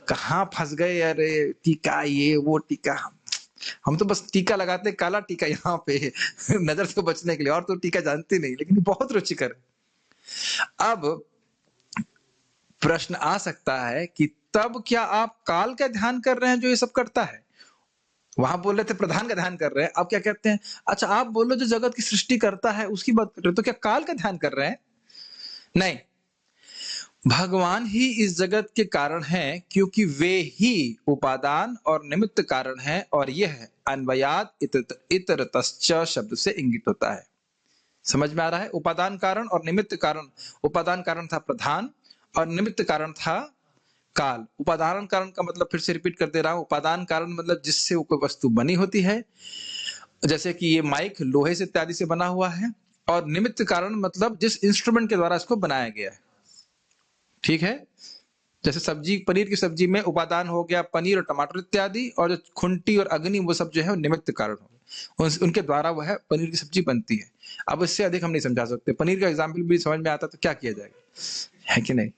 कहाँ फंस गए, अरे टीका ये वो टीका. हम तो बस टीका लगाते हैं, काला टीका यहाँ पे नजर से बचने के लिए, और तो टीका जानते नहीं, लेकिन बहुत रुचिकर है. अब प्रश्न आ सकता है कि तब क्या आप काल का ध्यान कर रहे हैं जो ये सब करता है. वहां बोल रहे थे प्रधान का ध्यान कर रहे हैं, अब क्या कहते हैं, अच्छा आप बोलो जो जगत की सृष्टि करता है उसकी बात कर रहे हो, तो क्या काल का ध्यान कर रहे हैं. नहीं, भगवान ही इस जगत के कारण हैं, क्योंकि वे ही उपादान और निमित्त कारण हैं, और यह अन्वयात इतरतश्च शब्द से इंगित होता है. समझ में आ रहा है. उपादान कारण और निमित्त कारण. उपादान कारण था प्रधान और निमित्त कारण था काल. उपादान कारण का मतलब फिर से रिपीट कर दे रहा हूं, उपादान कारण मतलब जिससे कोई वस्तु बनी होती है, जैसे कि ये माइक लोहे से इत्यादि से बना हुआ है. और निमित्त कारण मतलब जिस इंस्ट्रूमेंट के द्वारा इसको बनाया गया है. ठीक है. जैसे सब्जी, पनीर की सब्जी में उपादान हो गया पनीर और टमाटर इत्यादि, और जो खुंटी और अग्नि वो सब जो है निमित्त कारण हो, उनके द्वारा वह पनीर की सब्जी बनती है. अब इससे अधिक हम नहीं समझा सकते. पनीर का एग्जाम्पल भी समझ में आता तो क्या किया जाएगा, है कि नहीं.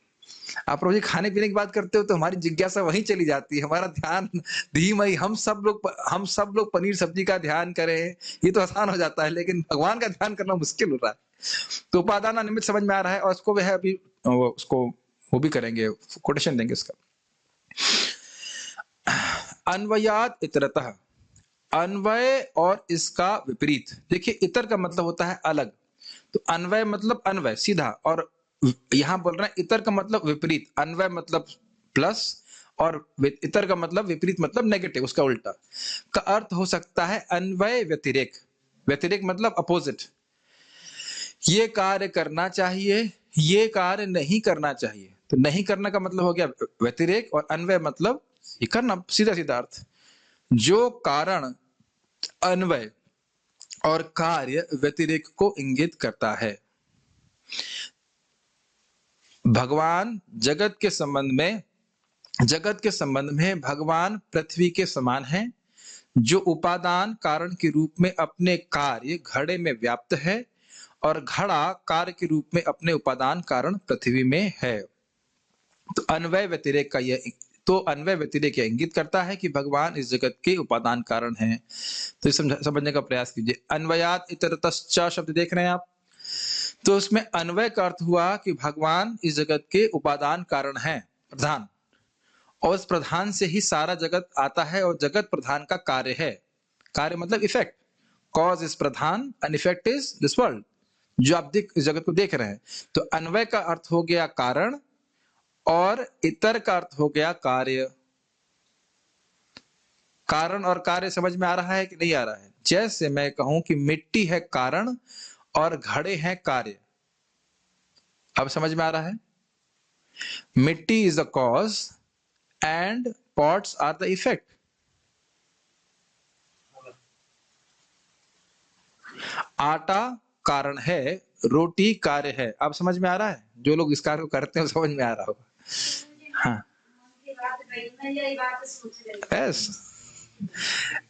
आप रोज खाने पीने की बात करते हो तो हमारी जिज्ञासा वहीं चली जाती है, हमारा ध्यान धीमई, हम सब लोग पनीर सब्जी का ध्यान करें, ये तो आसान हो जाता है, लेकिन भगवान का ध्यान करना मुश्किल हो रहा है. तो उपादान निमित्त समझ में आ रहा है, और उसको वह अभी उसको वो भी करेंगे, कोटेशन देंगे उसका. अन्वयात इतरतः, अन्वय और इसका विपरीत। देखिए इतर का मतलब होता है अलग, तो अन्वय मतलब अन्वय सीधा, और यहां बोल रहे हैं इतर का मतलब विपरीत। अन्वय मतलब प्लस और इतर का मतलब विपरीत मतलब नेगेटिव, उसका उल्टा का अर्थ हो सकता है अन्वय व्यतिरेक। व्यतिरेक मतलब अपोजिट। ये कार्य करना चाहिए, ये कार्य नहीं करना चाहिए। तो नहीं करना का मतलब हो गया व्यतिरेक, और अन्वय मतलब ये करना, सीधा सीधा अर्थ। जो कारण अन्वय और कार्य व्यतिरेक को इंगित करता है। भगवान जगत के संबंध में भगवान पृथ्वी के समान हैं, जो उपादान कारण के रूप में अपने कार्य घड़े में व्याप्त है, और घड़ा कार्य के रूप में अपने उपादान कारण पृथ्वी में है। तो अन्वय व्यतिरेक यह इंगित करता है कि भगवान इस जगत के उपादान कारण हैं। तो समझने का प्रयास कीजिए। अन्वयात इतरतश्च शब्द देख रहे हैं आप, तो उसमें अन्वय का अर्थ हुआ कि भगवान इस जगत के उपादान कारण हैं, प्रधान, और उस प्रधान से ही सारा जगत आता है, और जगत प्रधान का कार्य है। कार्य मतलब effect, cause is Pradhan and effect is this world, जो आप इस जगत को देख रहे हैं। तो अन्वय का अर्थ हो गया कारण, और इतर का अर्थ हो गया कार्य। कारण और कार्य समझ में आ रहा है कि नहीं आ रहा है? जैसे मैं कहूं कि मिट्टी है कारण और घड़े हैं कार्य। अब समझ में आ रहा है? मिट्टी is the cause and pots are the effect. आटा कारण है, रोटी कार्य है। अब समझ में आ रहा है? जो लोग इस कार्य को करते हैं समझ में आ रहा होगा। हाँ, यस,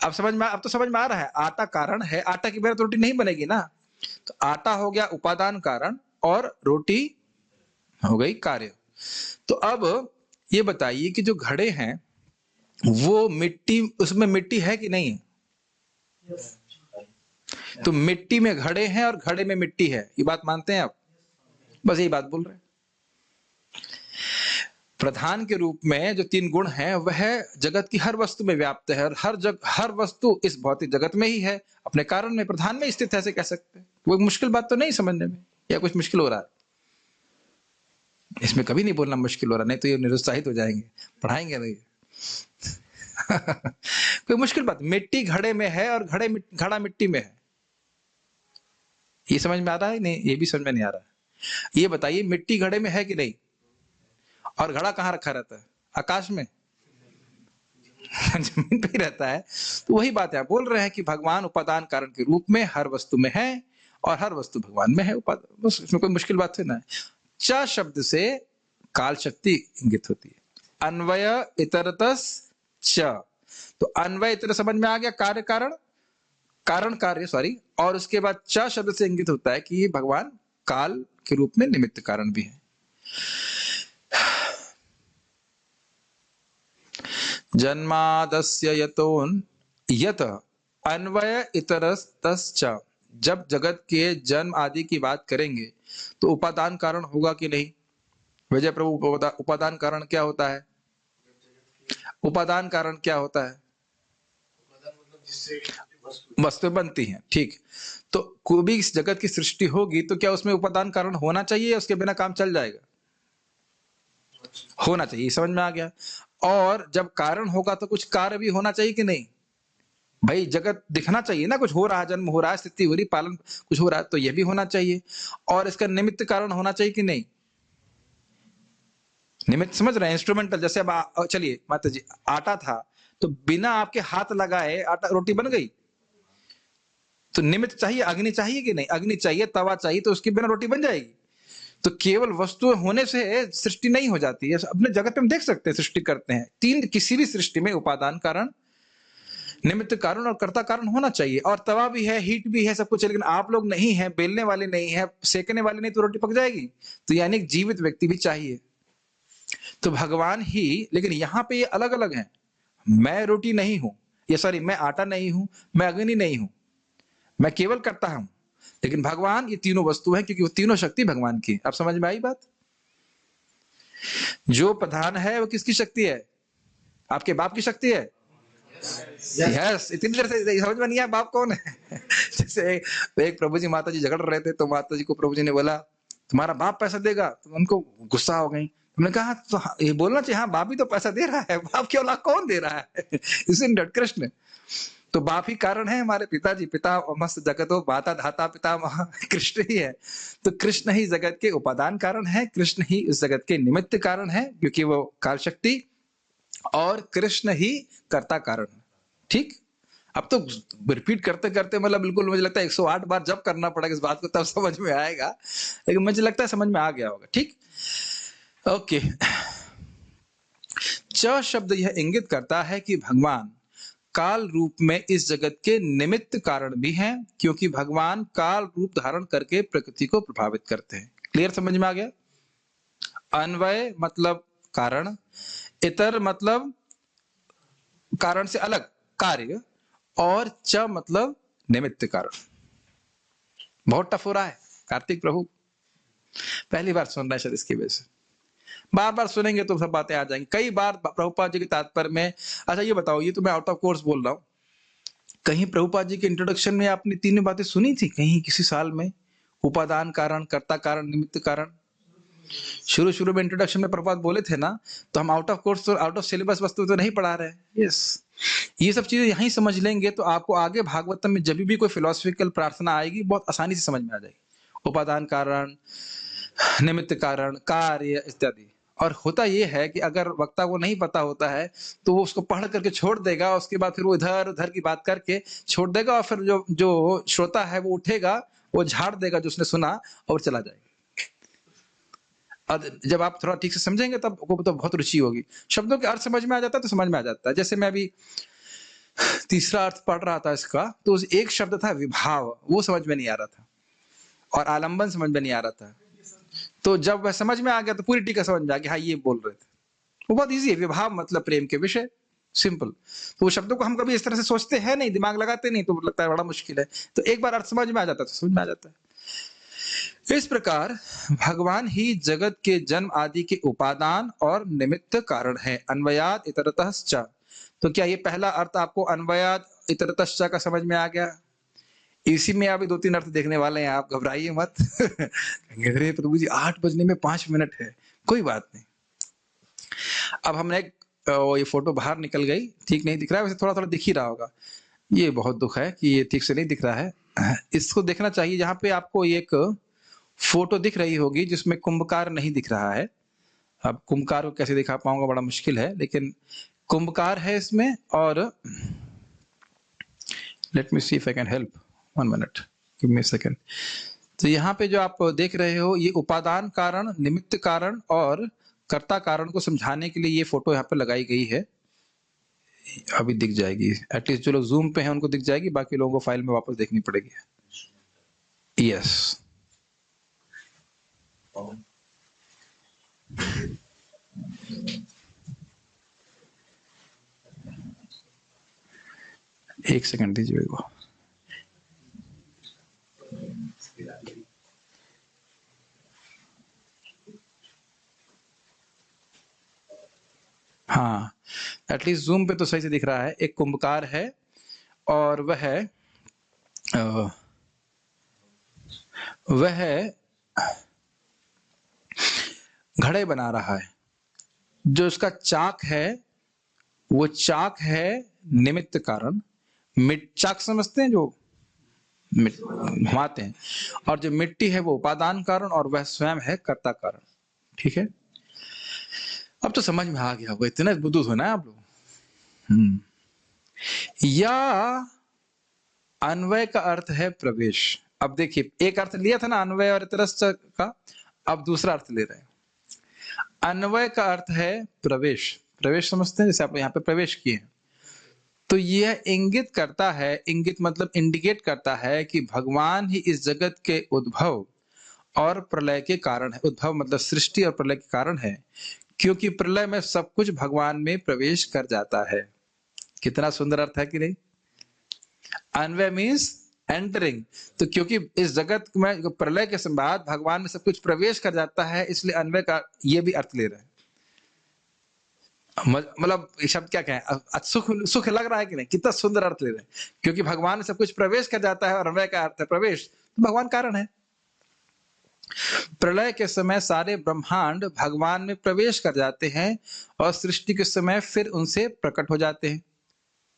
अब तो समझ में आ रहा है। आटा कारण है, आटा की बिना तो रोटी नहीं बनेगी ना। तो आटा हो गया उपादान कारण, और रोटी हो गई कार्य। तो अब ये बताइए कि जो घड़े हैं वो मिट्टी, उसमें मिट्टी है कि नहीं है? तो मिट्टी में घड़े हैं और घड़े में मिट्टी है, ये बात मानते हैं आप? बस यही बात बोल रहे हैं। प्रधान के रूप में जो 3 गुण हैं वह जगत की हर वस्तु में व्याप्त है, और हर वस्तु इस भौतिक जगत में ही है, अपने कारण में प्रधान में स्थित है, ऐसे कह सकते हैं। वो मुश्किल बात तो नहीं समझने में, या कुछ मुश्किल हो रहा है? इसमें कभी नहीं बोलना मुश्किल हो रहा, नहीं तो ये निरुत्साहित हो जाएंगे, पढ़ाएंगे नहीं। कोई मुश्किल बात, मिट्टी घड़े में है और घड़ा मिट्टी में है, ये समझ में आ रहा है? नहीं, ये भी समझ में नहीं आ रहा है। ये बताइए मिट्टी घड़े में है कि नहीं, और घड़ा कहाँ रखा रहता है? आकाश में? जमीन पे ही रहता है। तो वही बात है, बोल रहे हैं कि भगवान उपादान कारण के रूप में हर वस्तु में है, और हर वस्तु भगवान में है। बस इसमें कोई मुश्किल बात है ना। च शब्द से काल शक्ति इंगित होती है। अन्वय इतरतस च, तो अन्वय इतर समझ में आ गया, कार्य कारण, कारण कार्य सॉरी, और उसके बाद च शब्द से इंगित होता है कि भगवान काल के रूप में निमित्त कारण भी है। जन्मादस्य यत अन्वय इतरतश्च, जब जगत के जन्म आदि की बात करेंगे तो उपादान कारण होगा कि नहीं? विजय प्रभु, उपादान कारण क्या होता है? उपादान कारण क्या होता है? वस्तु बनती है, ठीक। तो कोई भी इस जगत की सृष्टि होगी तो क्या उसमें उपादान कारण होना चाहिए, या उसके बिना काम चल जाएगा? होना चाहिए, समझ में आ गया। और जब कारण होगा तो कुछ कार्य भी होना चाहिए कि नहीं? भाई जगत दिखना चाहिए ना, कुछ हो रहा है, जन्म हो रहा है, स्थिति हो रही, पालन कुछ हो रहा है, तो यह भी होना चाहिए। और इसका निमित्त कारण होना चाहिए कि नहीं? निमित्त समझ रहे हैं? इंस्ट्रूमेंटल। जैसे अब चलिए माता जी, आटा था तो बिना आपके हाथ लगाए आटा रोटी बन गई, तो निमित्त चाहिए, अग्नि चाहिए कि नहीं? अग्नि चाहिए, तवा चाहिए, तो उसके बिना रोटी बन जाएगी? तो केवल वस्तु होने से सृष्टि नहीं हो जाती है। अपने जगत में हम देख सकते हैं, सृष्टि करते हैं, 3 किसी भी सृष्टि में उपादान कारण, निमित्त कारण और कर्ता कारण होना चाहिए। और तवा भी है, हीट भी है, सब कुछ है, लेकिन आप लोग नहीं है, बेलने वाले नहीं है, सेकने वाले नहीं, तो रोटी पक जाएगी? तो यानी जीवित व्यक्ति भी चाहिए। तो भगवान ही, लेकिन यहां पे ये अलग अलग है। मैं रोटी नहीं हूं, ये सॉरी, मैं आटा नहीं हूं, मैं अग्नि नहीं हूं, मैं केवल करता हूं। लेकिन भगवान ये तीनों वस्तु है, क्योंकि वो तीनों शक्ति भगवान की। अब समझ में आई बात? जो प्रधान है वो किसकी शक्ति है? आपके बाप की शक्ति है? यस, इतनी देर से समझ में नहीं आया बाप कौन है। जैसे एक प्रभु जी माता जी झगड़ रहे थे, तो माता जी को प्रभु जी ने बोला तुम्हारा बाप पैसा देगा, तो उनको गुस्सा हो गई। तुमने कहा तो ये बोलना चाहिए हाँ बाप ही तो पैसा दे रहा है, बाप की औलाद कौन दे रहा है। इसलिए कृष्ण तो बाप ही कारण है, हमारे पिताजी, पिता मस्त जगत हो माता धाता पिता कृष्ण ही है। तो कृष्ण ही जगत के उपादान कारण है, कृष्ण ही इस जगत के निमित्त कारण है, क्योंकि वो काल शक्ति, और कृष्ण ही कर्ता कारण है। ठीक, अब तो रिपीट करते करते मतलब बिल्कुल मुझे लगता है 108 बार जब करना पड़ेगा इस बात को, तब समझ में आएगा, लेकिन मुझे लगता है समझ में आ गया होगा। ठीक, ओके। च शब्द यह इंगित करता है कि भगवान काल रूप में इस जगत के निमित्त कारण भी हैं, क्योंकि भगवान काल रूप धारण करके प्रकृति को प्रभावित करते हैं। क्लियर, समझ में आ गया? अन्वय मतलब कारण, इतर मतलब कारण से अलग कार्य, और च मतलब निमित्त कारण। बहुत टफ हो रहा है कार्तिक प्रभु, पहली बार सुन रहे हैं शायद, इसकी वजह से बार बार सुनेंगे तो सब बातें आ जाएंगी। कई बार प्रभुपाद जी के तात्पर्य में, अच्छा ये बताओ, ये तो मैं आउट ऑफ कोर्स बोल रहा हूं, कहीं प्रभुपाद जी के इंट्रोडक्शन में आपने तीनों बातें सुनी थी कहीं किसी साल में? उपादान कारण, कर्ता कारण, निमित्त कारण। शुरू शुरू में इंट्रोडक्शन में प्रभुपाद बोले थे ना, तो हम out of course, out of syllabus वस्तु तो नहीं पढ़ा रहे हैं। यस, ये सब चीजें यहीं समझ लेंगे तो आपको आगे भागवतम में जब भी कोई फिलोसफिकल प्रार्थना आएगी बहुत आसानी से समझ में आ जाएगी। उपादान कारण, निमित्त कारण, कार्य इत्यादि। और होता यह है कि अगर वक्ता को नहीं पता होता है तो वो उसको पढ़ करके छोड़ देगा, उसके बाद फिर वो इधर उधर की बात करके छोड़ देगा, और फिर जो जो श्रोता है वो उठेगा, वो झाड़ देगा जो उसने सुना और चला जाएगा। जब आप थोड़ा ठीक से समझेंगे तब आपको तो बहुत रुचि होगी। शब्दों के अर्थ समझ में आ जाता है तो समझ में आ जाता है। जैसे मैं अभी तीसरा अर्थ पढ़ रहा था इसका, तो एक शब्द था विभाव, वो समझ में नहीं आ रहा था, और आलंबन समझ में नहीं आ रहा था। तो जब वह समझ में आ गया तो पूरी टीका समझ में आ गया, हाँ ये बोल रहे थे। वो बहुत इजी है, विभाव मतलब प्रेम के विषय, सिंपल। तो वो शब्दों को हम कभी इस तरह से सोचते हैं नहीं, दिमाग लगाते नहीं, तो लगता है बड़ा मुश्किल है। तो एक बार अर्थ समझ में आ जाता है तो समझ में आ जाता है। इस प्रकार भगवान ही जगत के जन्म आदि के उपादान और निमित्त कारण है। अन्वयात इतरतश्च, तो क्या ये पहला अर्थ आपको अन्वयात इतरतश्च का समझ में आ गया? इसी में अभी 2-3 अर्थ देखने वाले हैं, आप घबराइए मत। अरे प्रभु जी 8 बजने में 5 मिनट है, कोई बात नहीं। अब हमने ये फोटो बाहर निकल गई, ठीक नहीं दिख रहा है, वैसे थोड़ा थोड़ा दिख ही रहा होगा। ये बहुत दुख है कि ये ठीक से नहीं दिख रहा है, इसको देखना चाहिए। जहां पे आपको एक फोटो दिख रही होगी जिसमें कुंभकार नहीं दिख रहा है, अब कुंभकार को कैसे दिखा पाऊंगा, बड़ा मुश्किल है, लेकिन कुंभकार है इसमें। और let me see if I can help, 1 minute, give me a second. तो यहाँ पे जो आप देख रहे हो, ये उपादान कारण, निमित्त कारण और कर्ता कारण को समझाने के लिए ये फोटो यहाँ पे लगाई गई है। अभी दिख जाएगी, एटलीस्ट जो लोग जूम पे हैं उनको दिख जाएगी, बाकी लोगों को फाइल में वापस देखनी पड़ेगी। यस, एक सेकंड दीजिए को। हाँ, एटलीस्ट जूम पे तो सही से दिख रहा है। एक कुंभकार है और वह घड़े बना रहा है। जो उसका चाक है वो चाक है निमित्त कारण। चाक समझते हैं, जो घुमाते हैं, और जो मिट्टी है वो उपादान कारण, और वह स्वयं है कर्ता कारण। ठीक है, अब तो समझ में आ गया होगा, इतने बुद्धू हो ना आप लोग। या अन्वय का अर्थ है प्रवेश। अब देखिए, एक अर्थ लिया था ना अन्वय और इतरश्च का, अब दूसरा अर्थ ले रहे हैं। अन्वय का अर्थ है प्रवेश। प्रवेश समझते हैं, जैसे आप यहाँ पे प्रवेश किए हैं, तो यह इंगित करता है, इंगित मतलब इंडिकेट करता है कि भगवान ही इस जगत के उद्भव और प्रलय के कारण है। उद्भव मतलब सृष्टि और प्रलय के कारण है, क्योंकि प्रलय में सब कुछ भगवान में प्रवेश कर जाता है। कितना सुंदर अर्थ है कि नहीं? अन्वय मीन्स एंटरिंग। तो क्योंकि इस जगत में प्रलय के बाद भगवान में सब कुछ प्रवेश कर जाता है, इसलिए अन्वय का ये भी अर्थ ले रहे हैं। मतलब ये शब्द क्या कहें, सुख सुख लग रहा है कि नहीं, कितना सुंदर अर्थ ले रहे हैं, क्योंकि भगवान में सब कुछ प्रवेश कर जाता है और अन्वय का अर्थ है प्रवेश, तो भगवान कारण है। प्रलय के समय सारे ब्रह्मांड भगवान में प्रवेश कर जाते हैं और सृष्टि के समय फिर उनसे प्रकट हो जाते हैं।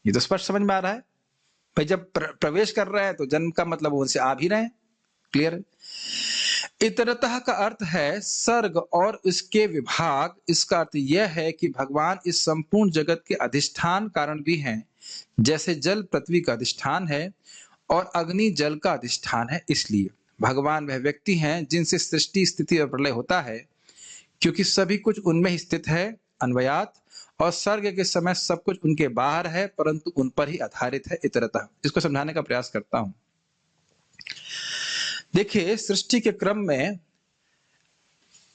ये तो स्पष्ट समझ में आ रहा है भाई, जब प्रवेश कर रहे हैं तो जन्म का मतलब वो उनसे आ भी रहे हैं, क्लियर है। इतरतः का अर्थ है सर्ग और उसके विभाग। इसका अर्थ यह है कि भगवान इस संपूर्ण जगत के अधिष्ठान कारण भी हैं, जैसे जल पृथ्वी का अधिष्ठान है और अग्नि जल का अधिष्ठान है। इसलिए भगवान वह व्यक्ति हैं जिनसे सृष्टि स्थिति और प्रलय होता है, क्योंकि सभी कुछ उनमें ही स्थित है अन्वयात, और सर्ग के समय सब कुछ उनके बाहर है परंतु उन पर ही आधारित है इतरतः। इसको समझाने का प्रयास करता हूं। देखिए, सृष्टि के क्रम में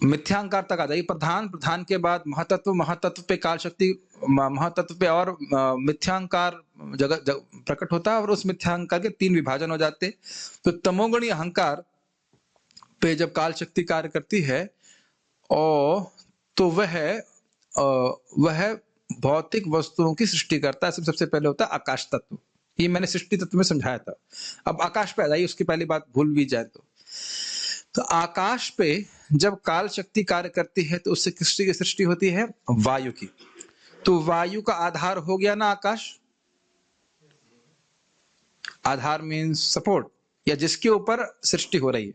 मिथ्यांकार तक आ जाइए, प्रधान, प्रधान के बाद महतत्व, महतत्व पे काल शक्ति, महतत्व पे और मिथ्यांकार जगत प्रकट होता है और उस मिथ्यांकार के 3 विभाजन हो जाते। तो तमोगुणी अहंकार पे जब काल शक्ति कार्य करती है और तो वह भौतिक वस्तुओं की सृष्टि करता है। सबसे पहले होता है आकाश तत्व, ये मैंने सृष्टि तत्व में समझाया था। अब आकाश पे आ जाइए, उसकी पहली बात भूल भी जाए तो आकाश पे जब काल शक्ति कार्य करती है तो उससे किसकी सृष्टि होती है, वायु की। तो वायु का आधार हो गया ना आकाश, आधार मीन्स सपोर्ट, या जिसके ऊपर सृष्टि हो रही है।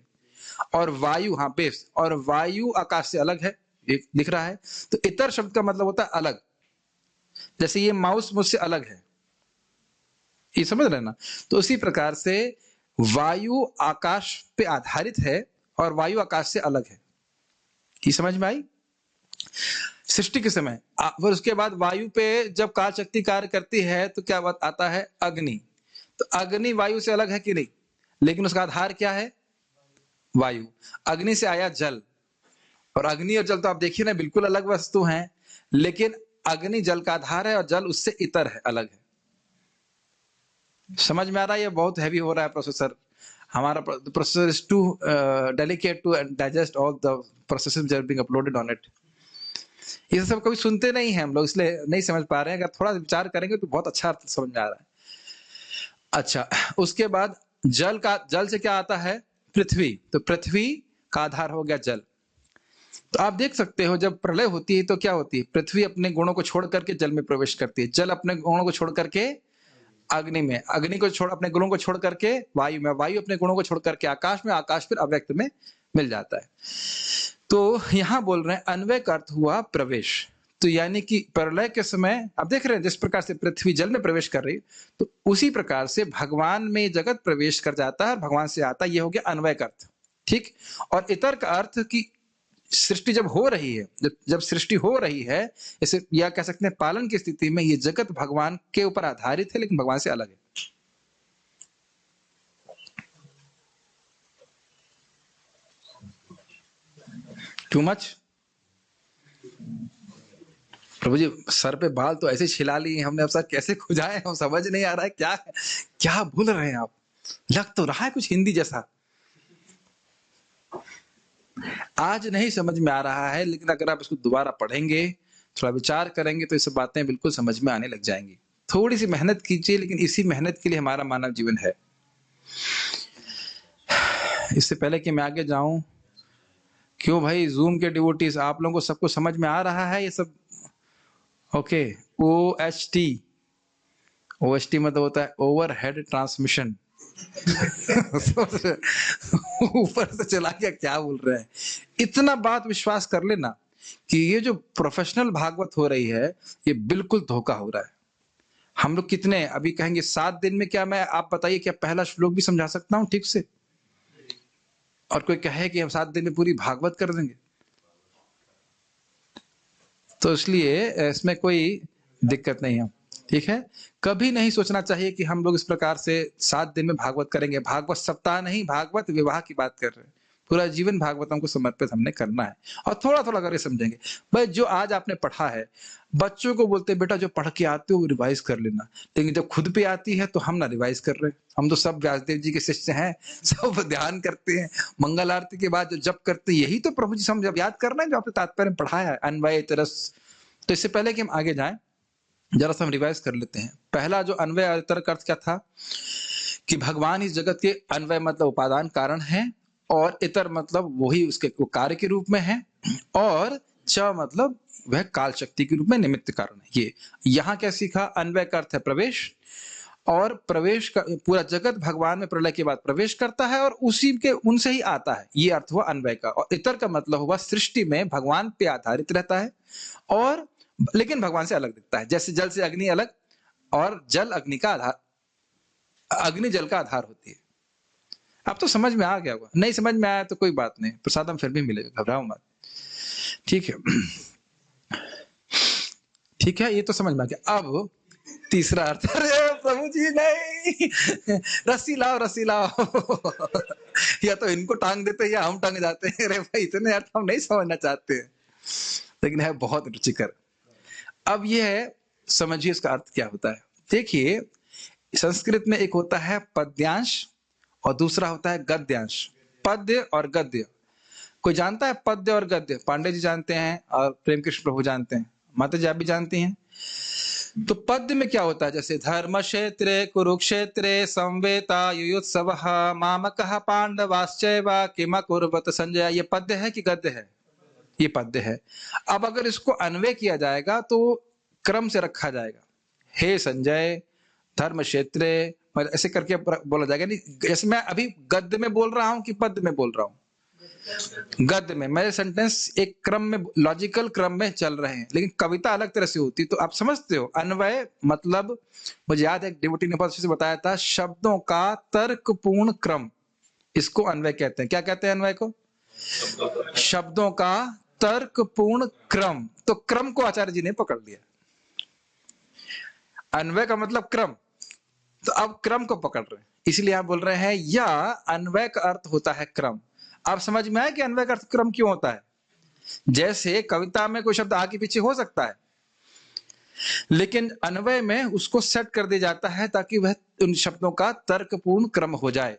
और वायु, हाँ बेस, और वायु आकाश से अलग है, दिख रहा है। तो इतर शब्द का मतलब होता है अलग, जैसे ये माउस मुझसे अलग है, ये समझ रहे ना। तो उसी प्रकार से वायु आकाश पे आधारित है और वायु आकाश से अलग है। ये समझ में आई सृष्टि के समय। फिर उसके बाद वायु पे जब काल शक्ति कार्य करती है तो क्या बात आता है, अग्नि। तो अग्नि वायु से अलग है कि नहीं, लेकिन उसका आधार क्या है, वायु। अग्नि से आया जल, और अग्नि और जल तो आप देखिए ना बिल्कुल अलग वस्तु हैं, लेकिन अग्नि जल का आधार है और जल उससे इतर है, अलग है। समझ में आ रहा है, ये बहुत हैवी हो रहा है प्रोसेसर हमारा। Processor is too delicate to digest all the processes that are being uploaded on it. ये सब कभी सुनते नहीं हैं हम लोग, इसलिए नहीं समझ पा रहे हैं। अगर थोड़ा विचार करेंगे तो बहुत अच्छा समझ में आ रहा है। अच्छा, उसके बाद जल से क्या आता है, पृथ्वी। तो पृथ्वी का आधार हो गया जल। तो आप देख सकते हो जब प्रलय होती है तो क्या होती है, पृथ्वी अपने गुणों को छोड़ करके जल में प्रवेश करती है, जल अपने गुणों को छोड़ करके अग्नि में, अग्नि को छोड़ अपने गुणों को छोड़ करके वायु में, वायु अपने गुणों को छोड़ करके आकाश में, आकाश फिर अव्यक्त में मिल जाता है। तो यहां बोल रहे हैं अन्वय का अर्थ हुआ प्रवेश। तो यानी कि प्रलय के समय आप देख रहे हैं जिस प्रकार से पृथ्वी जल में प्रवेश कर रही है, तो उसी प्रकार से भगवान में जगत प्रवेश कर जाता है और भगवान से आता है। यह हो गया अन्वय का अर्थ, ठीक। और इतर का अर्थ की सृष्टि जब हो रही है, जब सृष्टि हो रही है, इसे या कह सकते हैं पालन की स्थिति में ये जगत भगवान के ऊपर आधारित है लेकिन भगवान से अलग है। टू मच प्रभु जी, सर पे बाल तो ऐसे छिला लिए हमने, अब सर कैसे खुजाए, हम समझ नहीं आ रहा है क्या क्या भूल रहे हैं आप। लग तो रहा है कुछ हिंदी जैसा, आज नहीं समझ में आ रहा है, लेकिन अगर आप इसको दोबारा पढ़ेंगे, थोड़ा विचार करेंगे तो ये सब बातें बिल्कुल समझ में आने लग जाएंगी। थोड़ी सी मेहनत कीजिए, लेकिन इसी मेहनत के लिए हमारा मानव जीवन है। इससे पहले कि मैं आगे जाऊं, क्यों भाई जूम के डिवोटीज, आप लोगों को सबको समझ में आ रहा है ये सब? ओके, OHT, OHT मतलब होता है ओवर हेड ट्रांसमिशन। ऊपर से चला गया, क्या बोल रहे हैं। इतना बात विश्वास कर लेना कि ये जो प्रोफेशनल भागवत हो रही है ये बिल्कुल धोखा हो रहा है। हम लोग कितने अभी कहेंगे 7 दिन में, क्या मैं, आप बताइए, क्या पहला श्लोक भी समझा सकता हूं ठीक से? और कोई कहे कि हम 7 दिन में पूरी भागवत कर देंगे, तो इसलिए इसमें कोई दिक्कत नहीं है, ठीक है। कभी नहीं सोचना चाहिए कि हम लोग इस प्रकार से 7 दिन में भागवत करेंगे। भागवत सप्ताह नहीं, भागवत विवाह की बात कर रहे हैं। पूरा जीवन भागवतों को समर्पित हमने करना है, और थोड़ा थोड़ा करके समझेंगे। भाई जो आज आपने पढ़ा है, बच्चों को बोलते बेटा जो पढ़ के आते हो वो रिवाइज कर लेना, लेकिन जब खुद पे आती है तो हम ना रिवाइज कर रहे हैं। हम तो सब व्यासदेव जी के शिष्य हैं, सब ध्यान करते हैं, मंगल आरती के बाद जो जप करते हैं, यही तो प्रभु जी हम जब याद कर रहे हैं जो आपने तात्पर्य में पढ़ाया है, अन्वय तरस तो इससे पहले कि हम आगे जाएं, जरा सा हम रिवाइज कर लेते हैं। पहला जो अन्वय और इतर का अर्थ क्या था कि भगवान इस जगत के अन्वय मतलब उपादान कारण है, और इतर मतलब वही उसके कार्य के रूप में है, और च मतलब वह काल शक्ति के रूप में निमित्त कारण है। ये यहाँ क्या सीखा? अन्वय का अर्थ है प्रवेश, और प्रवेश का पूरा जगत भगवान में प्रलय के बाद प्रवेश करता है और उसी के उनसे ही आता है, ये अर्थ हुआ अन्वय का। और इतर का मतलब हुआ सृष्टि में भगवान पे आधारित रहता है और लेकिन भगवान से अलग दिखता है। जैसे जल से अग्नि अलग, और जल अग्नि का आधार, अग्नि जल का आधार होती है। अब तो समझ में आ गया होगा, नहीं समझ में आया तो कोई बात नहीं, प्रसादम फिर भी मिलेगा, घबराओ मत। ठीक है, ठीक है, ये तो समझ में आ गया। अब तीसरा अर्थ, अरे प्रभु जी नहीं, रस्सी लाओ रस्सी लाओ। या तो इनको टांग देते या हम टांग जाते हैं। अरे भाई इतने अर्थ हम नहीं समझना चाहते हैं, लेकिन है बहुत रुचिकर। अब ये है, समझिए इसका अर्थ क्या होता है। देखिए, संस्कृत में एक होता है पद्यांश और दूसरा होता है गद्यांश। पद्य और गद्य, कोई जानता है पद्य और गद्य? पांडे जी जानते हैं और प्रेम कृष्ण प्रभु जानते हैं, माता जी आप भी जानती हैं। तो पद्य में क्या होता है? जैसे धर्म क्षेत्रे कुरुक्षेत्रे संवेता युयुत्सवः मामकः पांडवाश्चैव किमकुर्वत संजय। ये पद्य है कि गद्य है? ये पद्य है। अब अगर इसको अन्वय किया जाएगा तो क्रम से रखा जाएगा, हे संजय धर्म क्षेत्रे, ऐसे करके बोला जाएगा। नहीं, जैसे मैं अभी गद्य में बोल रहा हूं कि पद्य में बोल रहा हूं? गद्य में। मेरे सेंटेंस एक क्रम में, लॉजिकल क्रम में चल रहे हैं, लेकिन कविता अलग तरह से होती। तो आप समझते हो अन्वय मतलब, मुझे याद है एक डिवोटी ने बहुत अच्छे से बताया था, शब्दों का तर्कपूर्ण क्रम, इसको अन्वय कहते हैं। क्या कहते हैं अन्वय को? शब्दों का तर्कपूर्ण क्रम। तो क्रम को आचार्य जी ने पकड़ लिया। अन्वय का मतलब क्रम, तो अब क्रम को पकड़ रहे हैं, इसलिए आप बोल रहे हैं या अन्वय का अर्थ होता है क्रम। आप समझ में आया कि अन्वय का अर्थ क्रम क्यों होता है? जैसे कविता में कोई शब्द आगे पीछे हो सकता है, लेकिन अन्वय में उसको सेट कर दिया जाता है ताकि वह उन शब्दों का तर्कपूर्ण क्रम हो जाए।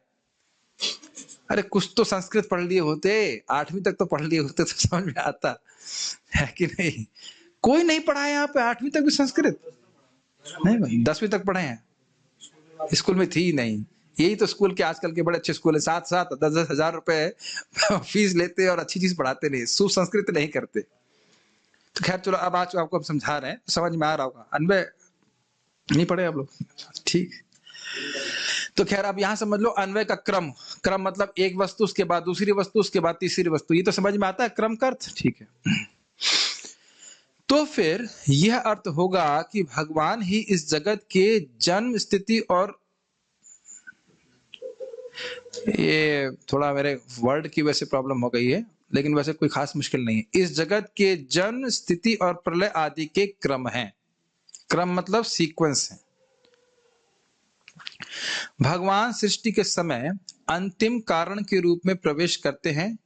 अरे कुछ तो संस्कृत पढ़ लिए होते, 8वीं तक तो पढ़ लिए होते तो समझ में आता है कि नहीं? कोई नहीं पढ़ा है यहाँ पे 8वीं तक भी संस्कृत? नहीं भाई, 10वीं तक पढ़े हैं, स्कूल में थी नहीं। यही तो स्कूल के आजकल के बड़े अच्छे स्कूल है, 7-7 10-10 हजार रुपए फीस लेते और अच्छी चीज पढ़ाते नहीं, सुसंस्कृत नहीं करते। तो खैर चलो, अब आज आपको हम समझा रहे हैं, समझ में आ रहा होगा। अन्वय नहीं पढ़े आप लोग? ठीक। तो खैर अब यहां समझ लो अन्वय का क्रम, क्रम मतलब एक वस्तु उसके बाद दूसरी वस्तु उसके बाद तीसरी वस्तु, ये तो समझ में आता है क्रम का अर्थ। ठीक है, तो फिर यह अर्थ होगा कि भगवान ही इस जगत के जन्म स्थिति और, ये थोड़ा मेरे वर्ड की वजह से प्रॉब्लम हो गई है, लेकिन वैसे कोई खास मुश्किल नहीं है। इस जगत के जन्म स्थिति और प्रलय आदि के क्रम हैं। क्रम मतलब सीक्वेंस है। भगवान सृष्टि के समय अंतिम कारण के रूप में प्रवेश करते हैं,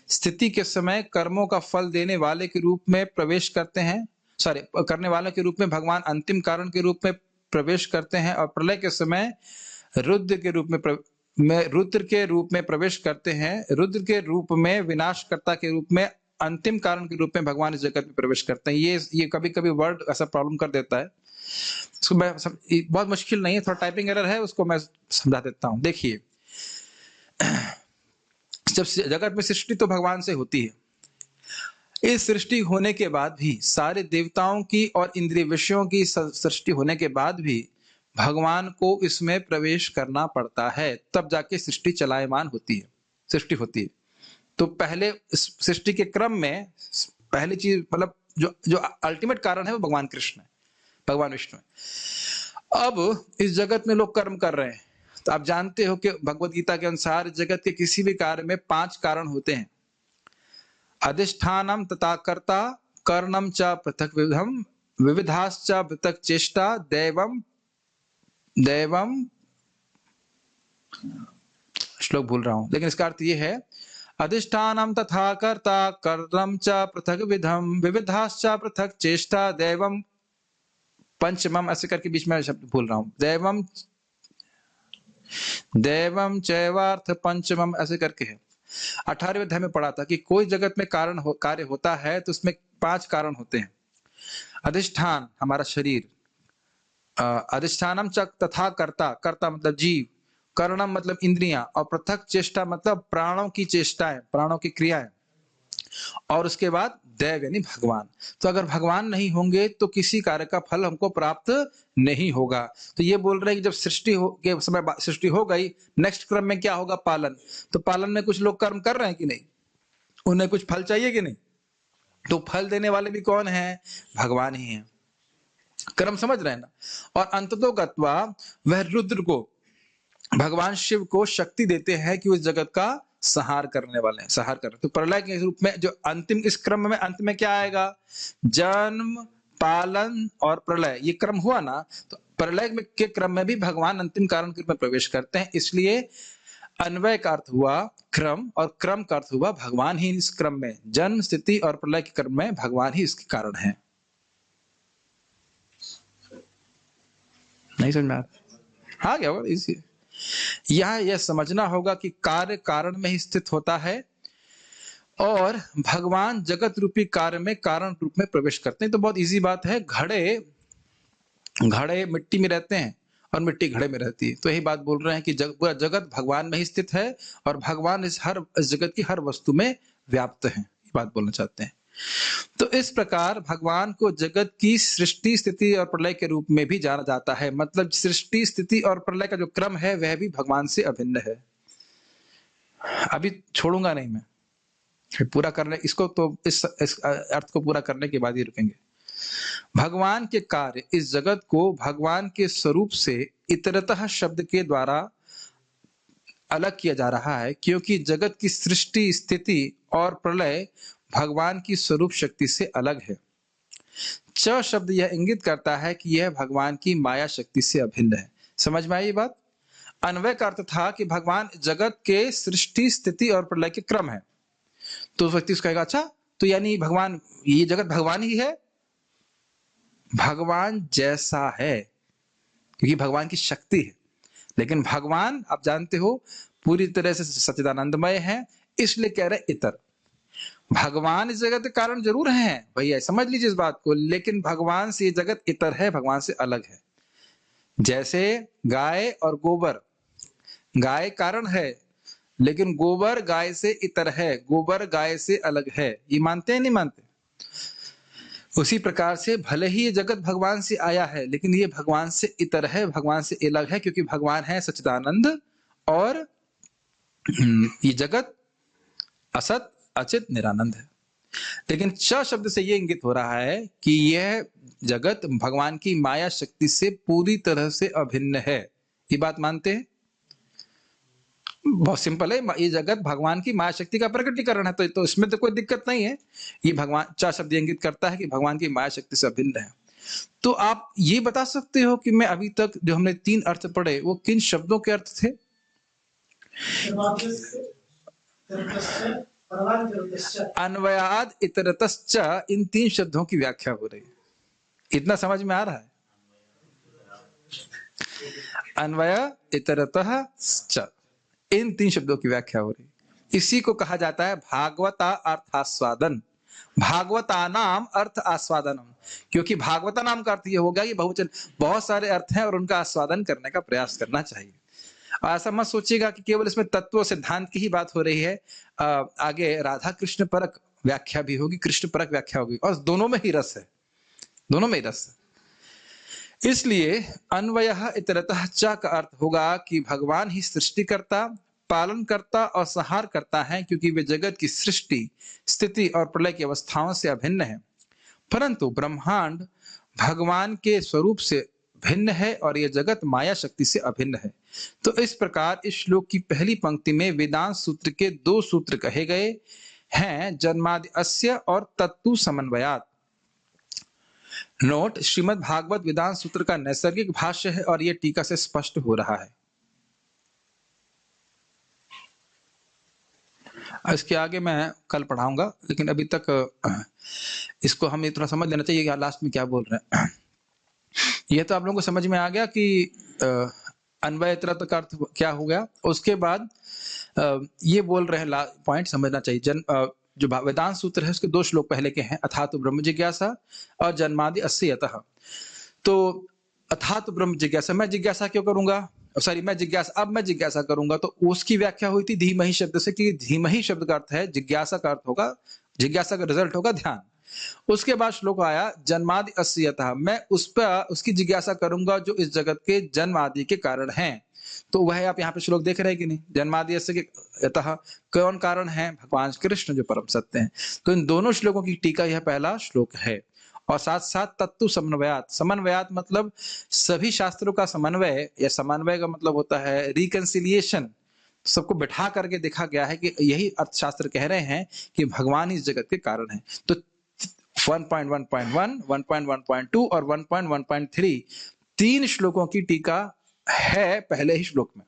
स्थिति के समय कर्मों का फल देने वाले के रूप में प्रवेश करते हैं, करने वाले के रूप में भगवान अंतिम कारण के रूप में प्रवेश करते हैं, और प्रलय के समय रुद्र के रूप में प्रवेश करते हैं। रुद्र के रूप में विनाशकर्ता के रूप में अंतिम कारण के रूप में भगवान इस जगत में प्रवेश करते हैं। ये कभी कभी वर्ड ऐसा प्रॉब्लम कर देता है, इसको मैं बहुत मुश्किल नहीं है, थोड़ा टाइपिंग एरर है, उसको मैं समझा देता हूं। देखिए, जब जगत में सृष्टि तो भगवान से होती है, इस सृष्टि होने के बाद भी, सारे देवताओं की और इंद्रिय विषयों की सृष्टि होने के बाद भी भगवान को इसमें प्रवेश करना पड़ता है, तब जाके सृष्टि चलायमान होती है, सृष्टि होती है। तो पहले सृष्टि के क्रम में पहली चीज मतलब जो अल्टीमेट कारण है वो भगवान कृष्ण है, भगवान विष्णु है। अब इस जगत में लोग कर्म कर रहे हैं, तो आप जानते हो कि भगवत गीता के अनुसार जगत के किसी भी कार्य में 5 कारण होते हैं। अधिष्ठानम तथा कर्ता, कर्णम च पृथक विधम, विविधाश्च पृथक चेष्टा, दैवम श्लोक भूल रहा हूं, लेकिन इसका अर्थ ये है, अधिष्ठानम तथा कर्ता, कर्णम च पृथक विधम, विविधाश्च पृथक चेष्टा, दैवम पंचमम, ऐसे करके बीच में शब्द भूल रहा हूं, दैवम चैवार्थ पंचमम, ऐसे करके है। 18वें अध्याय में पढ़ा था कि कोई जगत में कार्य होता है तो उसमें 5 कारण होते हैं। अधिष्ठान हमारा शरीर, अधिष्ठानम च तथा कर्ता, कर्ता मतलब जीव, करणम मतलब इंद्रियां, और पृथक चेष्टा मतलब प्राणों की चेष्टाएं, प्राणों की क्रियाएं, और उसके बाद दैव यानी भगवान। तो अगर भगवान नहीं होंगे तो किसी कार्य का फल हमको प्राप्त नहीं होगा। तो ये बोल रहे हैं कि जब सृष्टि हो के समय सृष्टि हो गई, नेक्स्ट क्रम में क्या होगा? पालन। तो पालन में कुछ लोग कर्म कर रहे हैं कि नहीं? उन्हें कुछ फल चाहिए कि नहीं? तो फल देने वाले भी कौन है? भगवान ही है। क्रम समझ रहे हैं ना? और अंततो गत्वा वह रुद्र को, भगवान शिव को शक्ति देते हैं कि उस जगत का संहार करने वाले हैं, संहार कर। तो प्रलय के रूप में जो अंतिम इस क्रम में अंत में क्या आएगा? जन्म, पालन और प्रलय, ये क्रम हुआ ना। तो प्रलय के क्रम में भी भगवान अंतिम कारण के रूप में प्रवेश करते हैं। इसलिए अन्वय का अर्थ हुआ क्रम, और क्रम का अर्थ हुआ भगवान ही इस क्रम में, जन्म, स्थिति और प्रलय के क्रम में भगवान ही इसके कारण है। नहीं समझ में आता? हाँ, क्या होगा इसी यह समझना होगा कि कार्य कारण में ही स्थित होता है और भगवान जगत रूपी कार्य में कारण रूप में प्रवेश करते हैं। तो बहुत इजी बात है। घड़े मिट्टी में रहते हैं और मिट्टी घड़े में रहती है। तो यही बात बोल रहे हैं कि पूरा जगत भगवान में ही स्थित है और भगवान इस जगत की हर वस्तु में व्याप्त है। ये बात बोलना चाहते हैं। तो इस प्रकार भगवान को जगत की सृष्टि, स्थिति और प्रलय के रूप में भी जाना जाता है। मतलब सृष्टि, स्थिति और प्रलय का जो क्रम है वह भी भगवान से अभिन्न है। अभी छोड़ूंगा नहीं मैं, फिर पूरा करने इसको, तो इस अर्थ को पूरा करने के बाद ही रुकेंगे। भगवान के कार्य इस जगत को भगवान के स्वरूप से इतरतः शब्द के द्वारा अलग किया जा रहा है, क्योंकि जगत की सृष्टि, स्थिति और प्रलय भगवान की स्वरूप शक्ति से अलग है। च शब्द यह इंगित करता है कि यह भगवान की माया शक्ति से अभिन्न है। समझ में आई ये बात? अन्वय का अर्थ था कि भगवान जगत के सृष्टि, स्थिति और प्रलय के क्रम है। तो उस व्यक्ति उसका कहेगा, अच्छा तो यानी भगवान, ये जगत भगवान ही है? भगवान जैसा है, क्योंकि भगवान की शक्ति है। लेकिन भगवान आप जानते हो पूरी तरह से सच्चिदानंदमय है, इसलिए कह रहे इतर। भगवान इस जगत के कारण जरूर हैं भैया, समझ लीजिए इस बात को, लेकिन भगवान से ये जगत इतर है, भगवान से अलग है। जैसे गाय और गोबर, गाय कारण है लेकिन गोबर गाय से इतर है, गोबर गाय से अलग है। ये मानते हैं नहीं मानते? उसी प्रकार से भले ही ये जगत भगवान से आया है लेकिन ये भगवान से इतर है, भगवान से अलग है, क्योंकि भगवान है सच्चिदानंद और ये जगत असत, अचित, निरानंद है। लेकिन च शब्द से ये इंगित हो रहा है कि यह जगत भगवान की माया शक्ति से पूरी तरह से अभिन्न है। ये बात मानते हैं? बहुत सिंपल है, ये जगत भगवान की माया शक्ति का प्रकटीकरण है, तो इसमें तो कोई दिक्कत नहीं है। ये भगवान, च शब्द इंगित करता है कि भगवान की माया शक्ति से अभिन्न है। तो आप ये बता सकते हो कि मैं अभी तक जो हमने 3 अर्थ पढ़े वो किन शब्दों के अर्थ थे? अन्वयाद इतरतश्च, इन 3 शब्दों की व्याख्या हो रही है। इतना समझ में आ रहा है? अन्वय इतरतः च, इन 3 शब्दों की व्याख्या हो रही। इसी को कहा जाता है भागवता अर्थास्वादन। भागवता नाम अर्थ आस्वादनम, क्योंकि भागवता नाम का अर्थ ये हो गया कि बहुवचन, बहुत सारे अर्थ हैं और उनका आस्वादन करने का प्रयास करना चाहिए। ऐसा मत सोचिएगा कि केवल इसमें तत्व सिद्धांत की ही बात हो रही है। आगे राधा कृष्ण परक व्याख्या भी होगी, कृष्ण परक व्याख्या होगी, और दोनों में ही रस है, दोनों में ही रस है। इसलिए अन्वयः इतरतः च का अर्थ होगा कि भगवान ही सृष्टिकर्ता, पालन करता और संहार करता है, क्योंकि वे जगत की सृष्टि, स्थिति और प्रलय की अवस्थाओं से अभिन्न है। परंतु ब्रह्मांड भगवान के स्वरूप से भिन्न है और यह जगत माया शक्ति से अभिन्न है। तो इस प्रकार इस श्लोक की पहली पंक्ति में वेदांत सूत्र के 2 सूत्र कहे गए हैं, जन्मादि अस्य और तत्तु समन्वयात्। नोट, श्रीमद् भागवत वेदांत सूत्र का नैसर्गिक भाष्य है और यह टीका से स्पष्ट हो रहा है। इसके आगे मैं कल पढ़ाऊंगा, लेकिन अभी तक इसको हमें थोड़ा समझ लेना चाहिए लास्ट में क्या बोल रहे हैं। यह तो आप लोगों को समझ में आ गया कि अन्वय इतरत का अर्थ क्या हो गया। उसके बाद ये बोल रहे हैं, पॉइंट समझना चाहिए। जो वेदांत सूत्र है उसके 2 श्लोक पहले के हैं, अथातो ब्रह्म जिज्ञासा और जन्मादि अस्ति यतः। तो अथातो ब्रह्म जिज्ञासा, मैं जिज्ञासा क्यों करूंगा, सॉरी मैं जिज्ञासा करूंगा, तो उसकी व्याख्या हुई थी धीमहि शब्द से, कि धीमहि शब्द का अर्थ है जिज्ञासा का अर्थ होगा, जिज्ञासा का रिजल्ट होगा ध्यान। उसके बाद श्लोक आया जन्मादि अस्ति यतः, मैं उस पर उसकी जिज्ञासा करूंगा जो इस जगत के जन्म आदि के कारण हैं। तो वह आप यहाँ पे श्लोक देख रहे हैं कि नहीं, जन्मादि अस्ति के यतः कौन कारण है, भगवान कृष्ण जो परम सत्य हैं। तो इन दोनों श्लोकों की टीका यह पहला श्लोक है। और साथ साथ तत्व समन्वयात, समन्वयात मतलब सभी शास्त्रों का समन्वय, या समन्वय का मतलब होता है रिकंसिलिएशन, सबको बैठा करके देखा गया है कि यही अर्थशास्त्र कह रहे हैं कि भगवान इस जगत के कारण है। तो 1.1.1, 1.1.2 और 1.1.3 3 श्लोकों की टीका है पहले ही श्लोक में,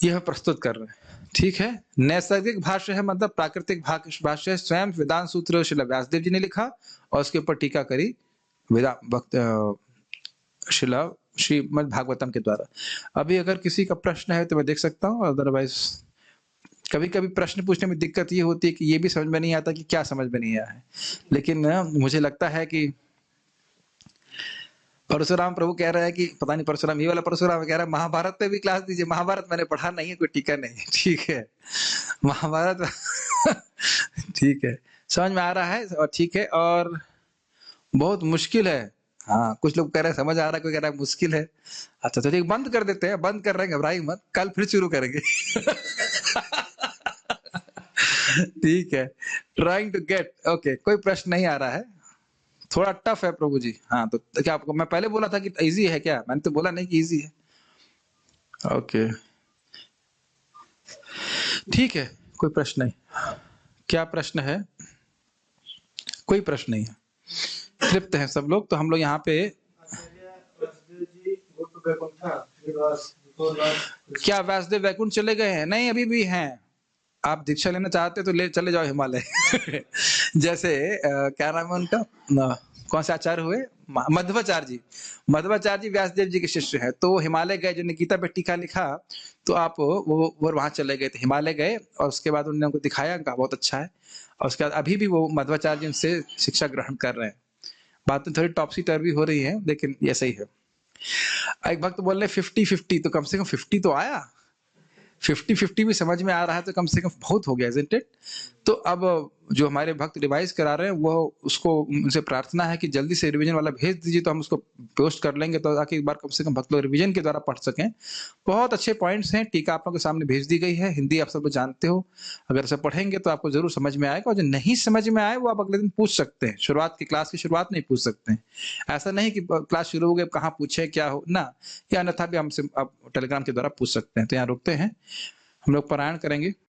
यह प्रस्तुत कर रहे हैं। ठीक है, नैसर्गिक भाष्य है, मतलब प्राकृतिक भाष्य है, स्वयं वेदांत सूत्र श्रील व्यासदेव जी ने लिखा और उसके ऊपर टीका करी श्रीमद् भागवतम के द्वारा। अभी अगर किसी का प्रश्न है तो मैं देख सकता हूँ, अदरवाइज कभी कभी प्रश्न पूछने में दिक्कत ये होती है कि ये भी समझ में नहीं आता कि क्या समझ में नहीं आया है। लेकिन मुझे लगता है कि परशुराम प्रभु कह रहे हैं कि पता नहीं परशुराम, ये वाला परशुराम कह रहा है महाभारत पे भी क्लास दीजिए। महाभारत मैंने पढ़ा नहीं है, कोई टीका नहीं। ठीक है, महाभारत ठीक है, समझ में आ रहा है और ठीक है। और बहुत मुश्किल है, हाँ कुछ लोग कह रहे हैं समझ आ रहा है, कोई कह रहा है मुश्किल है। अच्छा तो ठीक, बंद कर देते हैं, बंद कर रहे हैं, घबराइए मत, कल फिर शुरू करेंगे। ठीक है, ट्राइंग टू गेट, ओके, कोई प्रश्न नहीं आ रहा है, थोड़ा टफ है प्रभु जी। हाँ तो क्या आपको मैं पहले बोला था कि इजी है क्या, मैंने तो बोला नहीं कि इजी है। ओके ठीक है, कोई प्रश्न नहीं, क्या प्रश्न है, कोई प्रश्न नहीं है, तृप्त है सब लोग। तो हम लोग यहाँ पे क्या व्यासदेव वैकुंठ चले गए हैं, नहीं अभी भी हैं। आप दीक्षा लेना चाहते तो ले चले जाओ हिमालय। जैसे क्या नाम है उनका, कौन से आचार्य हुए, मध्वाचार्य जी। मध्वाचार्य जी व्यासदेव जी के शिष्य हैं, तो हिमालय गए, जो निकिता पे टीका लिखा, तो आप वो वहां चले गए थे, हिमालय गए और उसके बाद उन्होंने उनको दिखाया, कहा बहुत अच्छा है। और उसके बाद अभी भी वो मध्वाचार्य जी उनसे शिक्षा ग्रहण कर रहे हैं। बात तो थोड़ी टॉपसी टर्वी हो रही है, लेकिन ये सही है। एक भक्त बोल रहे 50-50, तो कम से कम 50 तो आया, 50-50 भी समझ में आ रहा है तो कम से कम बहुत हो गया, isn't it? तो अब जो हमारे भक्त रिवाइज करा रहे हैं, वो उसको उनसे प्रार्थना है कि जल्दी से रिवीजन वाला भेज दीजिए, तो हम उसको पोस्ट कर लेंगे, तो ताकि एक बार कम से कम भक्त लोग रिवीजन के द्वारा पढ़ सकें। बहुत अच्छे पॉइंट्स हैं, टीका आप लोगों के सामने भेज दी गई है, हिंदी आप सब लोग जानते हो, अगर इसे पढ़ेंगे तो आपको जरूर समझ में आएगा। और जो नहीं समझ में आए वो आप अगले दिन पूछ सकते हैं, शुरुआत की क्लास की शुरुआत नहीं पूछ सकते हैं। ऐसा नहीं कि क्लास शुरू हो गई कहाँ पूछे क्या हो ना, या अन्यथा भी हमसे आप टेलीग्राम के द्वारा पूछ सकते हैं। तो यहाँ रुकते हैं, हम लोग पारायण करेंगे।